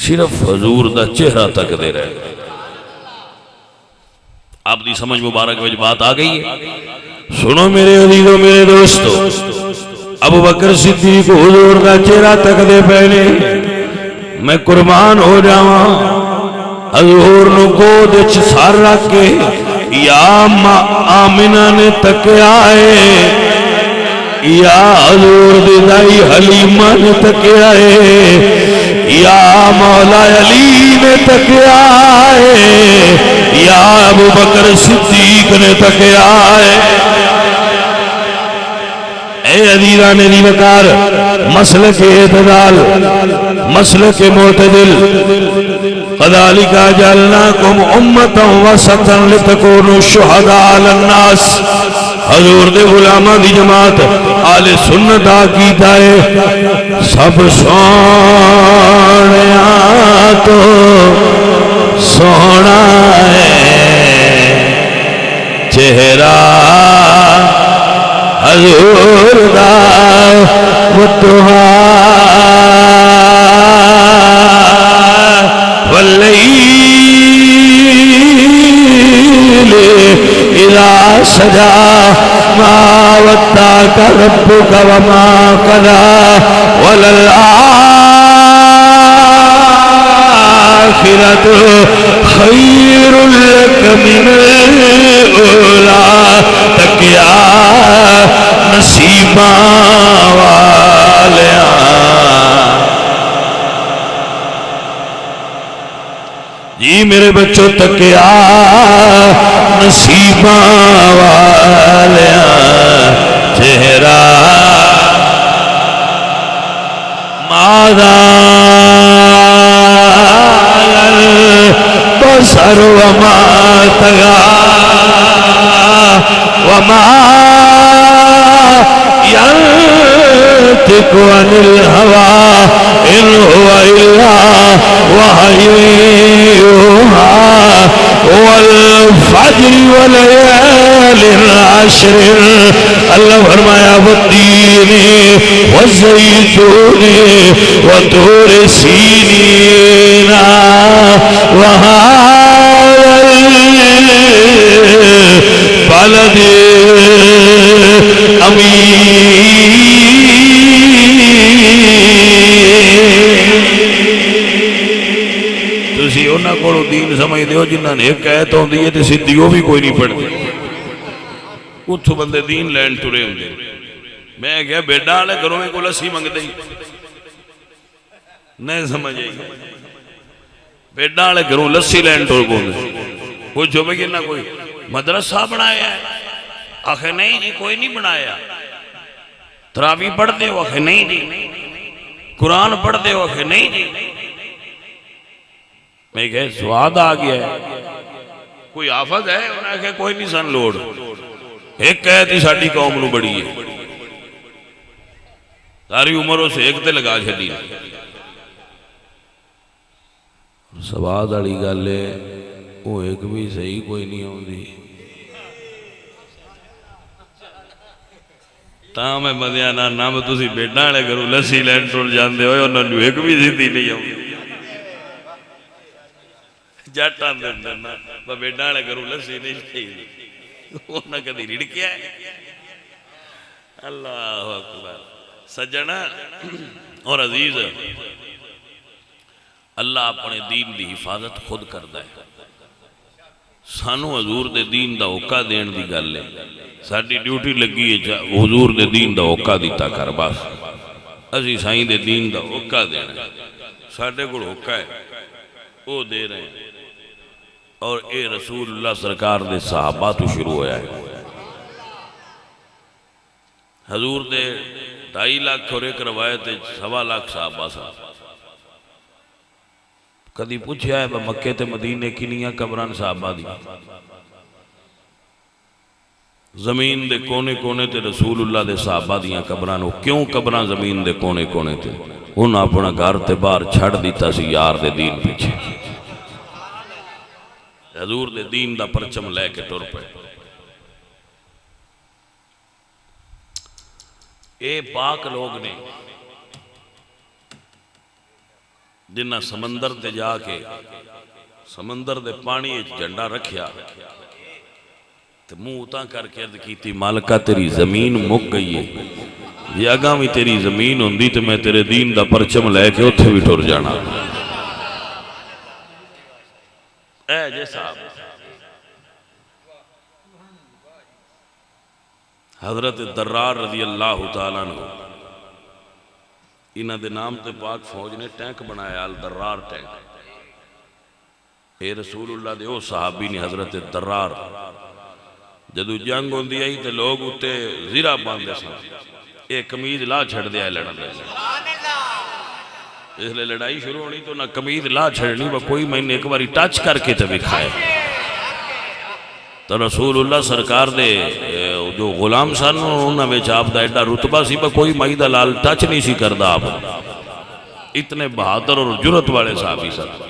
Speaker 1: صرف حضور دا چہرہ تک دے رہے۔ آپ دی سمجھ مبارک وجہ بات آ گئی ہے؟ سنو میرے عزیزوں میرے دوستو، ابو بکر صدیق حضور دا چہرہ تک دے پہلے میں قربان ہو جاواں، حضور نو گود وچ سر رکھ کے یا آمنہ نے تکیا ہے، یا حضور دی دائی حلیمہ نے تکیا ہے، یا مولا علی نے تکیا ہے، یا ابو بکر صدیق نے تکیا ہے۔ اے عزیزان نیوکار، مسلک اعتدال، مسلک معتدل، قذالک جعلناکم امتا وسطا لتکونوا شہداء علی الناس۔ حضور دے غلامہ دی جماعت آل سنت عقیدہ ہے، سب سونیا تو سونا ہے چہرہ حضور دا متہا واللیل اذا سجا ما ودعك ربك وما قلى وللآخرة خير لك من الأولى تکیا نصیبہ والیاں۔ جی میرے بچوں تکیا نصیبہ والیاں، چہرہ ماذا البصر وما طغى وما ينطق عن الهوى إن هو إلا وحي يوحى والفجر وليال عشر۔ اللہ فرمایا والتین والزیتون وطور سینین وهذا البلد الأمین۔ تسی انہاں کو دین سمجھ دیو جنہاں نے ایک آیت ہوندی ہے تے سدھی وہ بھی کوئی نہیں پڑھتے اتھو بندے دین لین ٹرے ہوندے میں کہا بیٹا والے گھروں میں کو لسی منگ دئی نہیں سمجھ آئی بیٹا والے گھروں لسی لین ٹر پوندے پوچھو بھئی کہ نہ کوئی مدرسہ بنایا ہے آخر نہیں جی کوئی نہیں بنایا تراویح پڑھ دے ہو آخر نہیں جی قرآن پڑھ دے ہو آخر نہیں جی میں کہے سواد آ گیا ہے کوئی آفت ہے انہیں کہے کوئی نہیں سن لوڑ ایک کہتی ساڑھی قوم نو بڑی ہے ساری عمروں سے ایک تے لگا چھڑی سواد آڑی گالے وہ ایک بھی صحیح کوئی نہیں ہوں دی تاں میں مدیانا نام تسی بیٹا لے کرو لسی لین ٹول جان دے ہوئے انہوں نے ایک بھی زیدی نہیں ہوں جاٹان دے اندرنا با بیٹا لے کرو لسی نہیں لئی انہوں کدھی ریڑ کیا ہے اللہ اکبر سجنہ اور عزیز اللہ اپنے دین دی حفاظت خود کردہ ہے سانو حضور دے دین دا اوقا دین دی گل لے ساڑھی ڈیوٹی لگی ہے حضور دے دین دا اوقا دیتا کر باس اسی سائیں دے دین دا اوقا دینا ساڑھے کو اوقا ہے وہ دے رہے ہیں اور اے رسول اللہ سرکار دے صحابہ تو شروع ہویا ہے حضور دے 2.5 لاکھ اور ایک روایت 1.25 لاکھ صحابہ صاحب کدی پوچھا ہے مکے تے مدینے کنیاں قبران صحابہ دی زمین دے کونے کونے تے رسول اللہ دے صحابہ دیاں قبران کیوں قبران زمین دے کونے کونے تے انہاں اپنا گھر تے باہر چھڑ دیتا سی یار دے دین پیچھے حضور دے دین دا پرچم لے کے ٹر پے اے پاک لوگ نے جنہ سمندر تے جا کے سمندر دے پانی جھنڈا رکھیا تو منہ اتاں کر کے عرض کی تھی مالکہ تیری زمین مک گئی ہے یہ اگاں بھی تیری زمین ہوندی تو میں تیرے دین دا پرچم لے کے اتھے بھی ٹر جانا اے جے صاحب حضرت درار رضی اللہ تعالیٰ عنہ انہاں دے نام تے پاک فوج نے ٹینک بنایا الدرار ٹینک اے رسول اللہ دے او صحابی نے حضرت درار جدو جنگ ہوندی آئی تے لوگ اتے زیرہ باندھے سن ایک قمیض لا چھڑ دیا ہے لڑن دے اس لئے لڑائی شروع ہونی تو نہ قمیض لا چھڑنی وہ کوئی میں نے ایک باری ٹچ کر کے تے بکھائے تو رسول اللہ سرکار دے جو غلام سن انہوں نے آپ دا ایڈا رتبہ سی با کوئی مائی دا لال ٹچ نہیں سی کردہ آپ اتنے بہادر اور جرت والے صحابی سن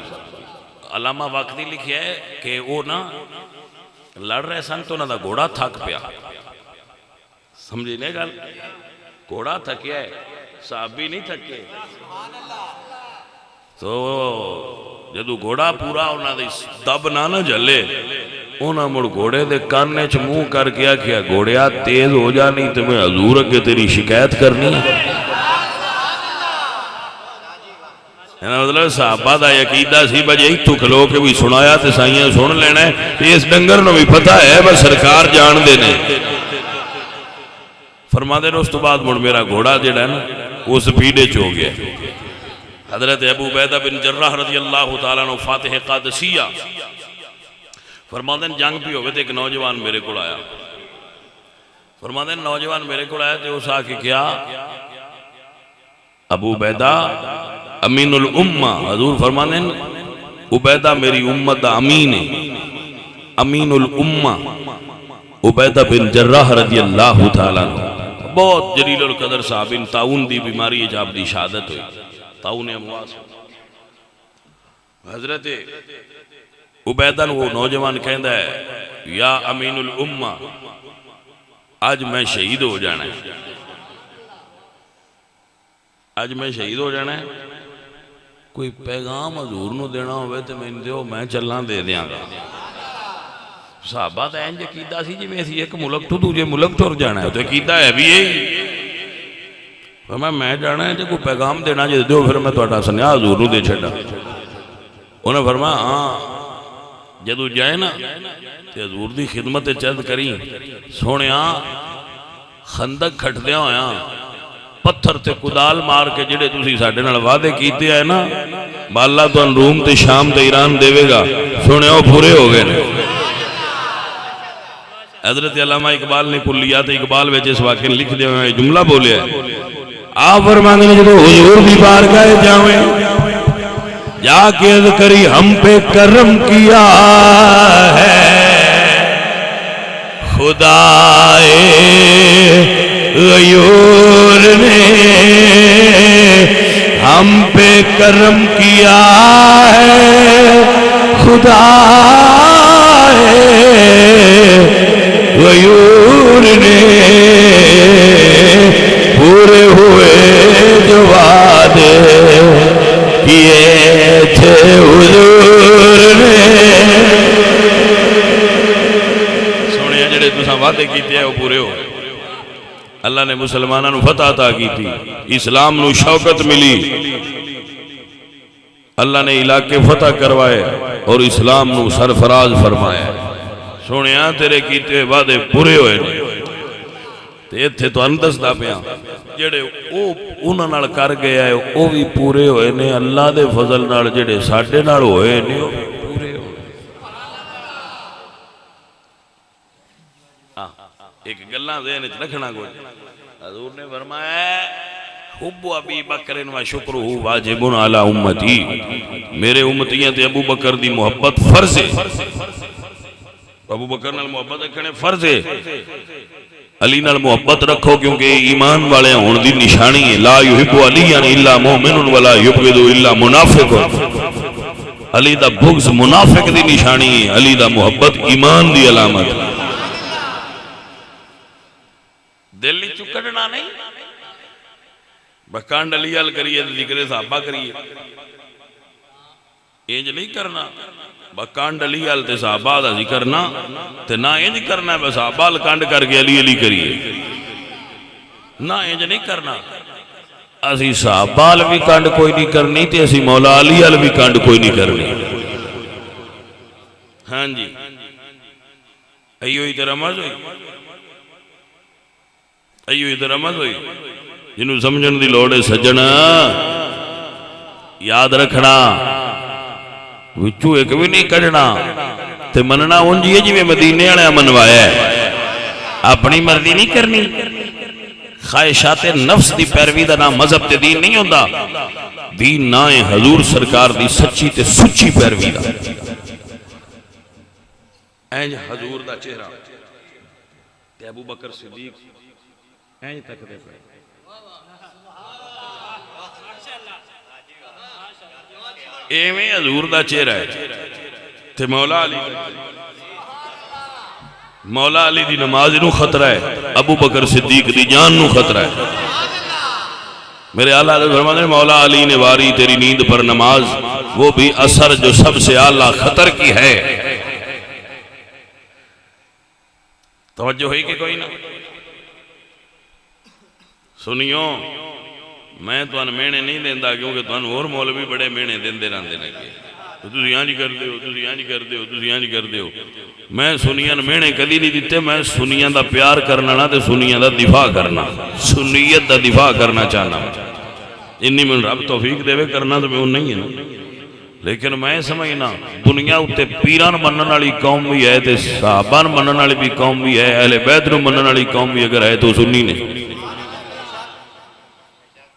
Speaker 1: علامہ واقعی لکھیا ہے کہ وہ نا لڑ رہے سن تو انہوں دا گھوڑا تھک پیا سمجھے نہیں گل گھوڑا تھکیا ہے صحابی نہیں تھکے تو جدو گھوڑا پورا انہوں نے دب نہ جلے انہاں مڑ گھوڑے دے کاننے چھ منہ کر کیا کیا گھوڑیا تیز ہو جانی تو میں حضور کے تیری شکایت کرنی ہے مطلب صحابہ دا یقیدہ سی بجے ایک تو کھلو کے بھی سنایا تے سائیاں سن لینا ہے اس ڈنگر نو بھی پتہ ہے بس سرکار جان دینے فرما دے اس تو بعد مڑ میرا گھوڑا جڑا ہے نا وہ سپیڈے چ ہو گیا حضرت ابو عبیدہ بن جراح رضی اللہ تعالیٰ عنہ فاتح قادسیہ فرماندن جنگ بھی ہوئے تھے ایک نوجوان میرے کو آیا فرماندن نوجوان میرے کو آیا تھے اس آکے کیا ابو عبیدہ امین الامہ حضور فرماندن عبیدہ میری امت دا امین ہے امین الامہ عبیدہ بن جراح رضی اللہ تعالیٰ بہت جلیل القدر صاحبین تعاون دی بیماری جاب دی شہادت ہوئی تعاون امواس حضرت عبیدہ وہ نوجوان کہندہ ہے یا امین الامہ آج میں شہید ہو جانا ہے آج میں شہید ہو جانا ہے کوئی پیغام حضور نو دینا ہوئے تو میں دیو میں چلنا دے دیاں گا صحابہ تا اینج عقیدہ سی جی میں سی ایک ملک تو دوجے ملک ٹر جانا ہے تو عقیدہ ہے بھی یہی میں جانا ہے جی کوئی پیغام دینا جی دیو پھر میں توڑا سنیا حضور نو دے چھڑا انہیں فرمایا ہاں جدو جائے نا تے حضور دی خدمت چرد کری سونے خندق کھٹ دیا ہویا پتھر تے کدال مار کے جڑے تسی ساڑھے نال وعدے کیتے آئے نا اللہ تو ان روم تے شام تے ایران دے گا سونے وہ پورے ہو گئے حضرت علامہ اقبال نے کلیات اقبال ویچے اس واقعے لکھ دیا ہوئے جملہ بولے ہے آپ فرمانے نے جدو حضور دی بارگاہ جاویں جا کے عرض کری ہم پہ کرم کیا ہے خدائے غیور نے ہم پہ کرم کیا ہے خدائے غیور نے پورے ہوئے جو وعدے کیے تھے حضور نے سونے جڑے تساں وعدے کیتے ہیں وہ پورے ہو اللہ نے مسلمانوں نو فتح عطا کی تھی اسلام نو شوکت ملی اللہ نے علاقے فتح کروائے اور اسلام نو سرفراز فرمایا سونے تیرے کیتے وعدے پورے ہوئے تے تھے تو اندس دا پیاں جڑے انہاں نال کر گیا ہے او بھی پورے ہوئے نے اللہ دے فضل نال جڑے ساڈے نال ہوئے نے پورے ہوئے ایک گلاں ذہن وچ رکھنا کوئی حضور نے فرمایا حب ابی بکر و شکرہ واجب علی امتی میرے امتیاں تے ابو بکر دی محبت فرض ہے ابو بکر نال محبت رکھنے فرض ہے علی نال محبت رکھو کیونکہ ایمان والے ہون دی نشانی ہے لا یحب علی الا مومن ولا یبغض الا منافق علی دا بغض منافق دی نشانی ہے علی دا محبت ایمان دی علامت دل نہیں چکڑنا نہیں بکانڈ علی عل کریے ذکر صحابہ کریے اینج نہیں کرنا بکانڈ علی عل تے صحابہ دا ذکر نہ تے نہ اینج کرنا ہے بس صحابہ کانڈ کر کے علی علی کریے نہ اینج نہیں کرنا اسی صحابہ بھی کانڈ کوئی نہیں کرنی تے اسی مولا علی عل بھی کانڈ کوئی نہیں کرنی ہاں جی ایو ہی تے رمض ہوئی ایو ہی تے رمض ہوئی جنہوں سمجھن دی لوڑے سجنا یاد رکھنا وچو ایک بھی نہیں کڑنا تے مننا انجی ہے جی میں مدینے والے منوایا ہے اپنی مرضی نہیں کرنی خواہشات نفس دی پیروی دا نام مذہب تے دین نہیں ہوندا دین نہ ہے حضور سرکار دی سچی تے سچی پیروی دا اینج حضور دا چہرہ تے ابو بکر صدیق اینج تک دے پڑے ایویں حضور دا چہرہ ہے تے مولا علی دی نماز نو خطرہ ہے ابو بکر صدیق دی جان نو خطرہ ہے میرے اعلیٰ حضرت فرماتے ہیں مولا علی نے واری تیری نیند پر نماز وہ بھی اثر جو سب سے اعلیٰ خطر کی ہے توجہ ہوئی کہ کوئی نہ سنیوں میں تو ان مینے نہیں دیندہ کیونکہ تو ان اور مولوی بڑے مینے دیندے رہندے لگے تو یہاں جی کر دے ہو تو یہاں جی کر دے ہو تو یہاں جی کر دے ہو میں سنیاں مینے کدی نہیں دیتے میں سنیاں دا پیار کرنا نہ تے سنیاں دا دفاع کرنا سنیت دا دفاع کرنا چاہنا انی من رب توفیق دے وے کرنا تو میں ان نہیں ہے نا لیکن میں سمجھنا دنیا اتے پیران منن والی قوم بھی ہے تے صحابان منن والی بھی قوم بھی ہے اہل بیت نو منن والی قوم بھی اگر ہے تو سنی نے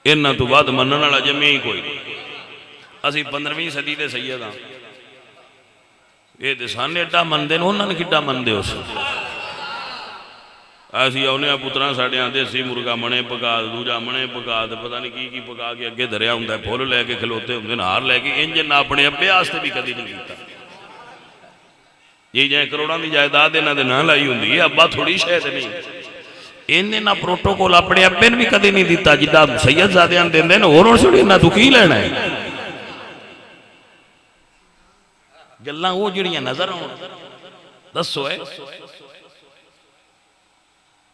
Speaker 1: انہاں تو بعد منن والا جمعی ہی کوئی اسی 15ویں صدی دے سید ہاں یہ تے سانے اڈا مندے نے انہاں نے کڈا مندے ہو سکتے ایسی آنے پتران ساڑھے آن دیسی مرگا منے پکا دوجا منے پکا پتہ نہیں کی پکا کے اگے دریا ہوں ہے پھول لے کے کھلوتے ہوں ہار لے کے انجن اپنے ابے آستے بھی کدی نہیں کیتا یہ جائیں کروڑاں دی جائیداد انہاں دے نہ لائی ہوں دی ابا تھوڑی شاید نہیں انہیں نہ پروٹوکول اپنے ابے نے بھی کدی نہیں دیتا جدہ سید زادیان دیں دیں اور سڑی نہ تو کی لینا ہے گلاں وہ جڑیاں نظر ہوں دسو ہے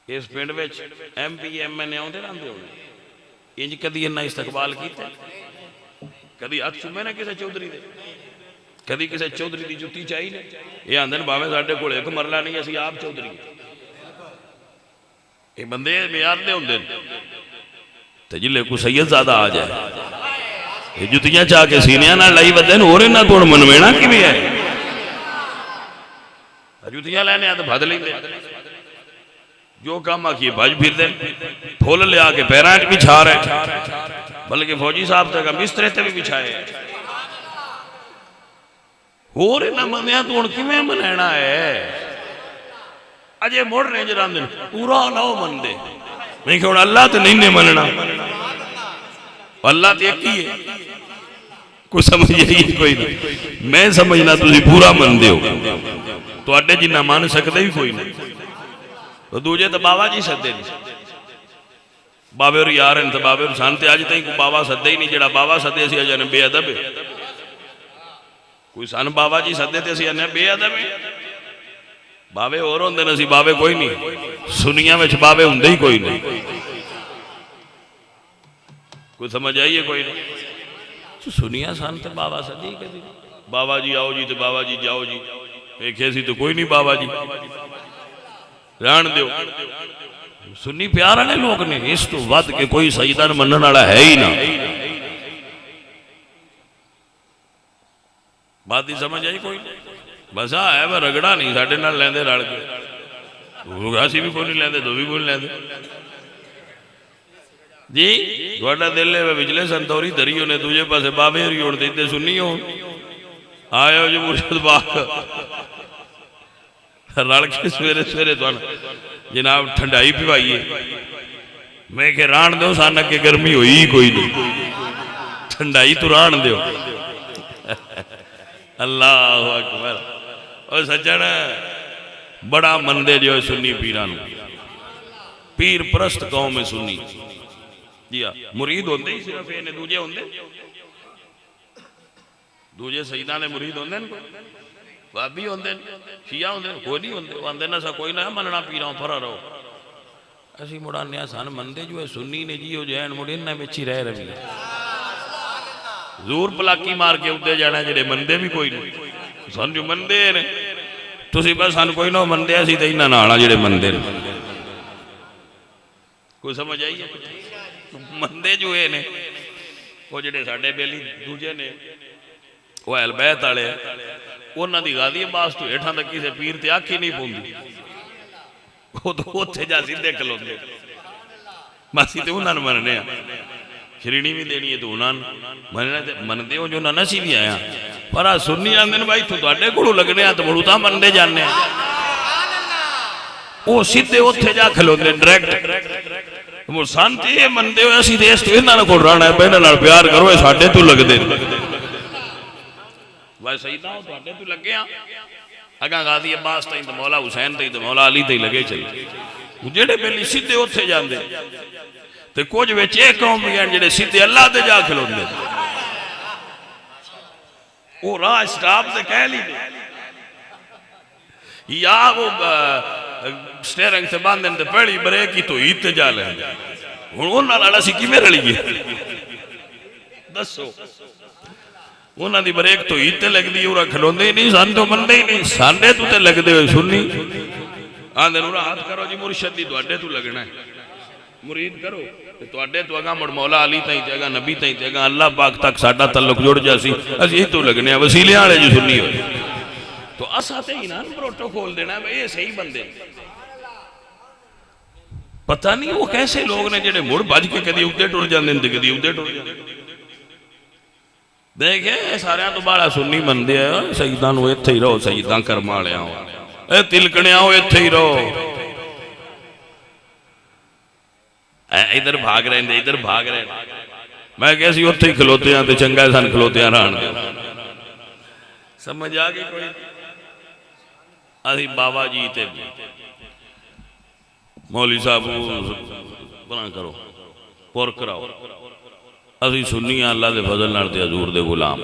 Speaker 1: اس پینڈ ویچ ایم پی ایم این اے آؤں دے رہاں دے ہونے انج کدی انہا استقبال کیتے کدی ہاتھ چومے نہ کسے چودری دے کدی کسی چودھری دی جتی چاہی نے؟ یہ آندے نے باویں ساڈے کول ایک مرلہ نہیں اسی آپ چودھری، یہ بندے معیار دے ہوندے تے جلے کو سید زیادہ آ جائے یہ جتیاں چاہ کے سینیاں نہ لائی ودے اور انہاں کول منوینا کیویں ہے؟ جتیاں لینے آ تے بھد لیندے، جو کام آکھیے بھج پھر دیں، پھول لے آ کے پیراں وچ بچھا رہے، بلکہ فوجی صاحب تک بسترے تے بھی بچھائے اور انہاں منیاں تو ہن کیویں منینا ہے؟ اجے مڑ رہے جراندے پورا نہ من دے، میں کہ ہن اللہ تے نہیں نے مننا، اللہ تے ایک ہی ہے، کوئی سمجھ یہی کوئی نہیں، میں سمجھنا تسی پورا من دے ہو تو اڈے جنہ مان سکتے ہی کوئی نہیں، تو دوجے تو بابا جی سدے نہیں، بابے اور یار ہیں تو بابے اور سانتے آج تھی کوئی بابا سدے ہی نہیں، جڑا بابا سدے سی اجانے بے ادب ہے، کوئی سان بابا جی سدے تے سی اجانے بے ادب ہے، بابے اور ہوندے نسی بابے کوئی نہیں، سنیاں وچ بابے ہوندے ہی کوئی نہیں، کوئی سمجھ آئیے کوئی نہیں، سنیاں سان تے بابا سدے ہی کدی بابا جی آؤ جی تے بابا جی جاؤ جی، ایک ایسی تو کوئی نہیں بابا جی رہن دیو، سنی پیار والے لوگ نے، اس تو ود کے کوئی سجدہ منن والا ہے ہی نہ، بات ہی سمجھ آئی کوئی بس ہے وہ رگڑا نہیں ساڈے نال لیندے رل کے، اسی بھی کوئی نہیں لیندے، تو بھی کوئی نہیں لیندے جی، تھوڑا دل ہے پچھلے سنتوری دھری ہونے دوجے پاسے بابے ہری ہونے تے سنی ہو آئے ہو جو مرشد باغ رل کے سویرے سویرے تو جناب ٹھنڈائی پیوائیے، میں کہ ران دیو سانا کے گرمی ہوئی کوئی نہیں، ٹھنڈائی تو ران دیو، اللہ اکبر، اور سجن بڑا مندے جو سنی پیرانو، پیر پرست قوم میں سنی جی مرید ہوندے ہی صرف یہ دوجے ہوندے، دوجے سیدہ نے مرید ہوندے وابی ہوندے شیعہ ہوندے کوئی نہیں ہوندے، وہ آندے نہ سا کوئی نہ مننا پیراں پھرا رہو، ایسی مڑانے سان مندے جو ہے سنی نے جی ہو جائن مڑین نہ بچی رہ رہی زور پلاکی مار کے ادھے جانا جڑے مندے بھی کوئی نہیں، سان جو مندے نے تسی بس سان کوئی نہ مندے ایسی تے انہاں نال جڑے مندے نے، کوئی سمجھ آئی ہے؟ مندے جو ہے نے وہ جڑے ساڈے بیلی دوجے نے وہ اہل بیت والے انہاں دی غازی عباس تو ہیٹھاں تک کسے پیر تے آکھی نہیں پوندی، وہ تو اوتھے جا سیدھے کھلوندے، ماسی تے انہاں نوں مننے شرینی بھی دینی ہے تو انہاں مندے ہو جو نہ نسی بھی آیا، پر سنی آندے نے بھائی تو تواڈے کولوں لگنے تو مڑو تاں مندے جانے، وہ سیدھے اوتھے جا کھلوندے ڈائریکٹ، وہ سانتے یہ مندے ہوئے اسی دیس تو انہاں کول رہنا ہے، پہنے نال پیار کرو اے ساڈے تو لگ دے وہ سیدہ ہو تو اڈے تو لگے ہاں، اگاں غازی عباس تائیں تو مولا حسین تائیں تو مولا علی تائیں لگے چلے، جڑے پہلی سیدھے اتھے جاندے تو کچھ وچ ایک قوم بھی ہیں جڑے سیدھے اللہ دے جا کھلوندے، وہ راہ سٹاپ سے کہہ لی دے یا وہ سٹیرنگ سے باندھن تے پہلی بریک کی تو ہی تے جا لیں، انہاں نال اسی کیویں رلیے دسو، انہاں دی بریک تو ہی تے لگ دی اور کھلوندے ہی نہیں، سان تو مندے ہی نہیں، ساڈے تو تے لگ دے ہوئے سنی آندے نورا ہاتھ کرو جی مرشد دی تواڈے تو لگنا ہے، مرید کرو تواڈے تو اگاں مڑ مولا علی تائیں تے اگاں نبی تائیں تے اگاں اللہ پاک تک ساڈا تعلق جڑ جاسی، اسی ہی تو لگنے ہیں، وسیلے والے جو سنی ہوئے تو اسا تے ہی نہ پروٹوکول دینا ہے یہ صحیح بندے، پتہ نہیں وہ کیسے لوگ نے جڑے مڑ بج کے کدی ادھے ٹر جاندے تے کدی ادھے ٹر جاندے، دیکھیں سارے تو بڑا سنی مندے ہیں، سیداں نو ایتھے ہی رہو، سیداں کرما لیا ہو، اے تلکڑیاں ہو ایتھے ہی رہو، ادھر بھاگ رہے ہیں ادھر بھاگ رہے ہیں، میں کیسی اتھے ہی کھلوتے ہیں تے چنگا سن کھلوتے ہیں رہن دے، سمجھ آگئی کوئی اسی بابا جی تے مولی صاحب بنا کرو پور کراؤ، اسی سنی ہیں اللہ دے فضل نال تے حضور دے غلام،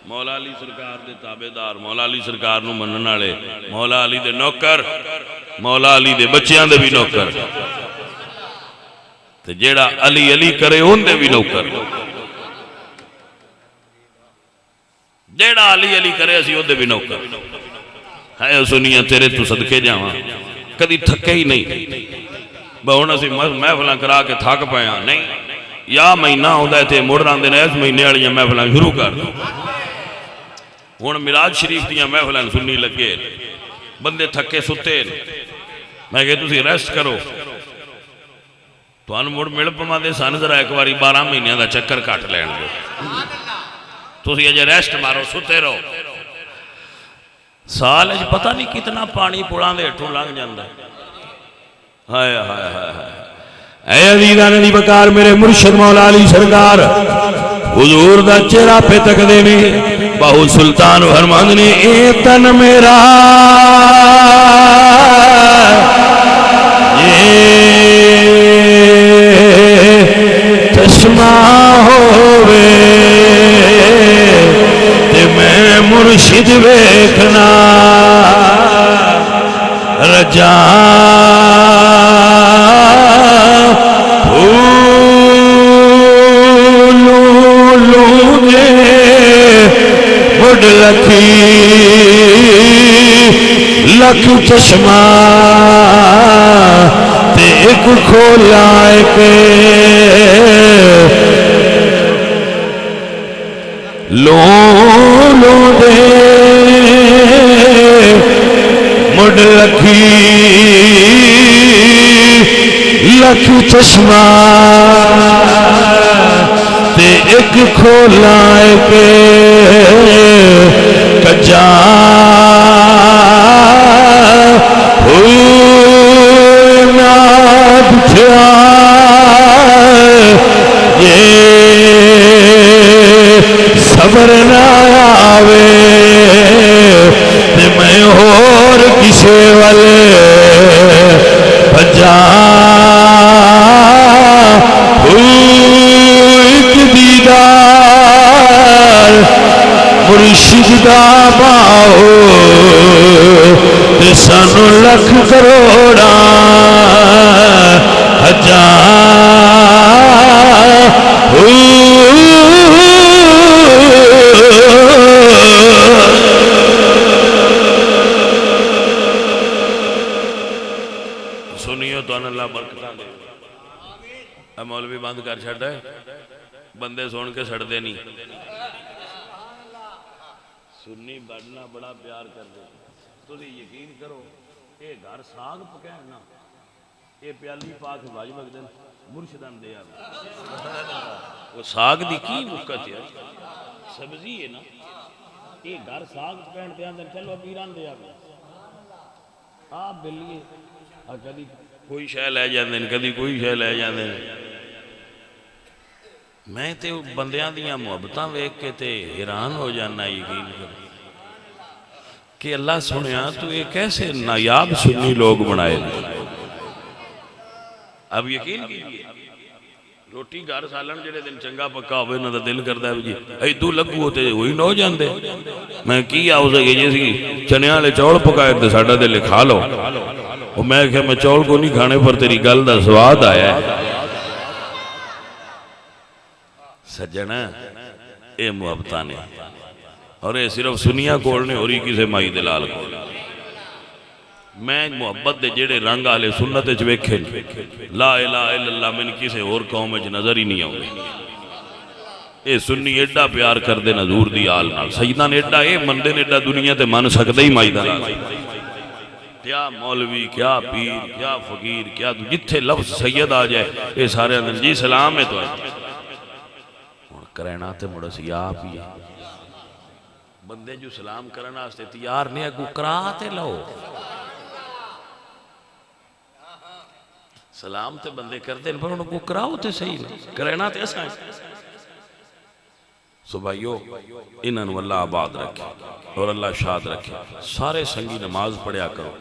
Speaker 1: مولا علی سرکار دے تابعدار، مولا علی سرکار نو منن والے، مولا علی دے نوکر، مولا علی دے بچیاں دے بھی نوکر، تے جیڑا علی علی کرے ان دے بھی نوکر، جیڑا علی علی کرے اسی اودے بھی نوکر ہے سنیاں تیرے تو صدقے جاواں کدی تھکے ہی نہیں بہن اسی محفلاں کرا کے تھک پایا نہیں یا مہینہ ہوندا ہے تے مڑ راندے نے اس مہینے والیاں محفلاں شروع کر دو ہن میراج شریف دیاں محفلاں سنی لگے بندے تھکے ستے میں کہ تسی ریسٹ کرو تھانوں مڑ مل پواں دے سن ذرا ایک واری 12 مہینے دا چکر کٹ لین دو تسی اجے ریسٹ مارو ستے رہو سال اج پتہ نہیں کتنا پانی پوڑاں دے ہٹھوں لنگ جاندا ہے ہائے ہائے ہائے اے عزیزان دی بکار میرے مرشد مولا علی سرکار حضور دا چہرہ پہ تک دے نے بہو سلطان فرماندے نے اے تن میرا چشمہ ہووے تے میں مرشد ویکھنا رجا بڑھ لکھی لکھ چشمہ تے ایک کھولا کے لو دے مڑ لکھی لکھ چشمہ تے ایک کھولا کے کجا نہ بٹھیا صبر نہ آوے تے میں اور کسے والے بجا ایک دیدار مرشد دا باؤ تے سانو لکھ کروڑا سنیو تو اللہ برکتاں دے مولوی بند کر چھڑا ہے بندے سن کے سڑ دے نہیں سنی بڑھنا بڑا پیار کر دے تو یقین کرو اے گھر ساگ پکائے نا اے پیالی پاک بھائی مقدن مرشدان دے آگے وہ ساگ دی کی مکت ہے سبزی ہے نا اے گھر ساگ پکائے دے آندن چلو پیران دے آگے آپ بلیے کدی کوئی شے لے جاندے کدی کوئی شے لے جاندے میں تے بندیاں دیاں محبتاں ویکھ کے تے حیران ہو جانا یقین کرو کہ اللہ سنیا تو یہ کیسے نایاب سنی لوگ بنائے اب یقین کیجئے روٹی گھر سالن جڑے دن چنگا پکا ہوئے نہ دل کردا ہے جی ایدو لگو ہوتے وہی نہ ہو جاندے میں کی آؤ سکے جیسی چنیاں لے چوڑ پکائے تے ساڈا دل کھا لو اور میں کہ میں چوڑ کو نہیں کھانے پر تیری گل دا سواد آیا ہے سجنا اے محبتاں نے اور اے صرف سنیا کول نے اور ہی کسے مائی دلال کول میں محبت دے جڑے رنگ آلے سنت وچ ویکھے لا الہ الا اللہ من کسے اور قوم وچ نظر ہی نہیں آؤں اے سنی ایڈا پیار کر دے حضور دی آل نال سیدنا نے ایڈا اے مندے نے ایڈا دنیا تے من سکدے ہی مائی دلال کیا مولوی کیا پیر کیا فقیر کیا جتھے لفظ سید آ جائے اے سارے اندر جی سلام ہے تو کرنا تے مڑا سی آپ ہی بندے جو سلام کرنا آستے تیار نہیں اگو کراتے لو سلام تے بندے کرتے ہیں پر انہوں کو کراؤ تے صحیح نہیں کرنا تے ایسا ہے صبحیو انہوں اللہ آباد رکھے اور اللہ شاد رکھے سارے سنگی نماز پڑھیا کرو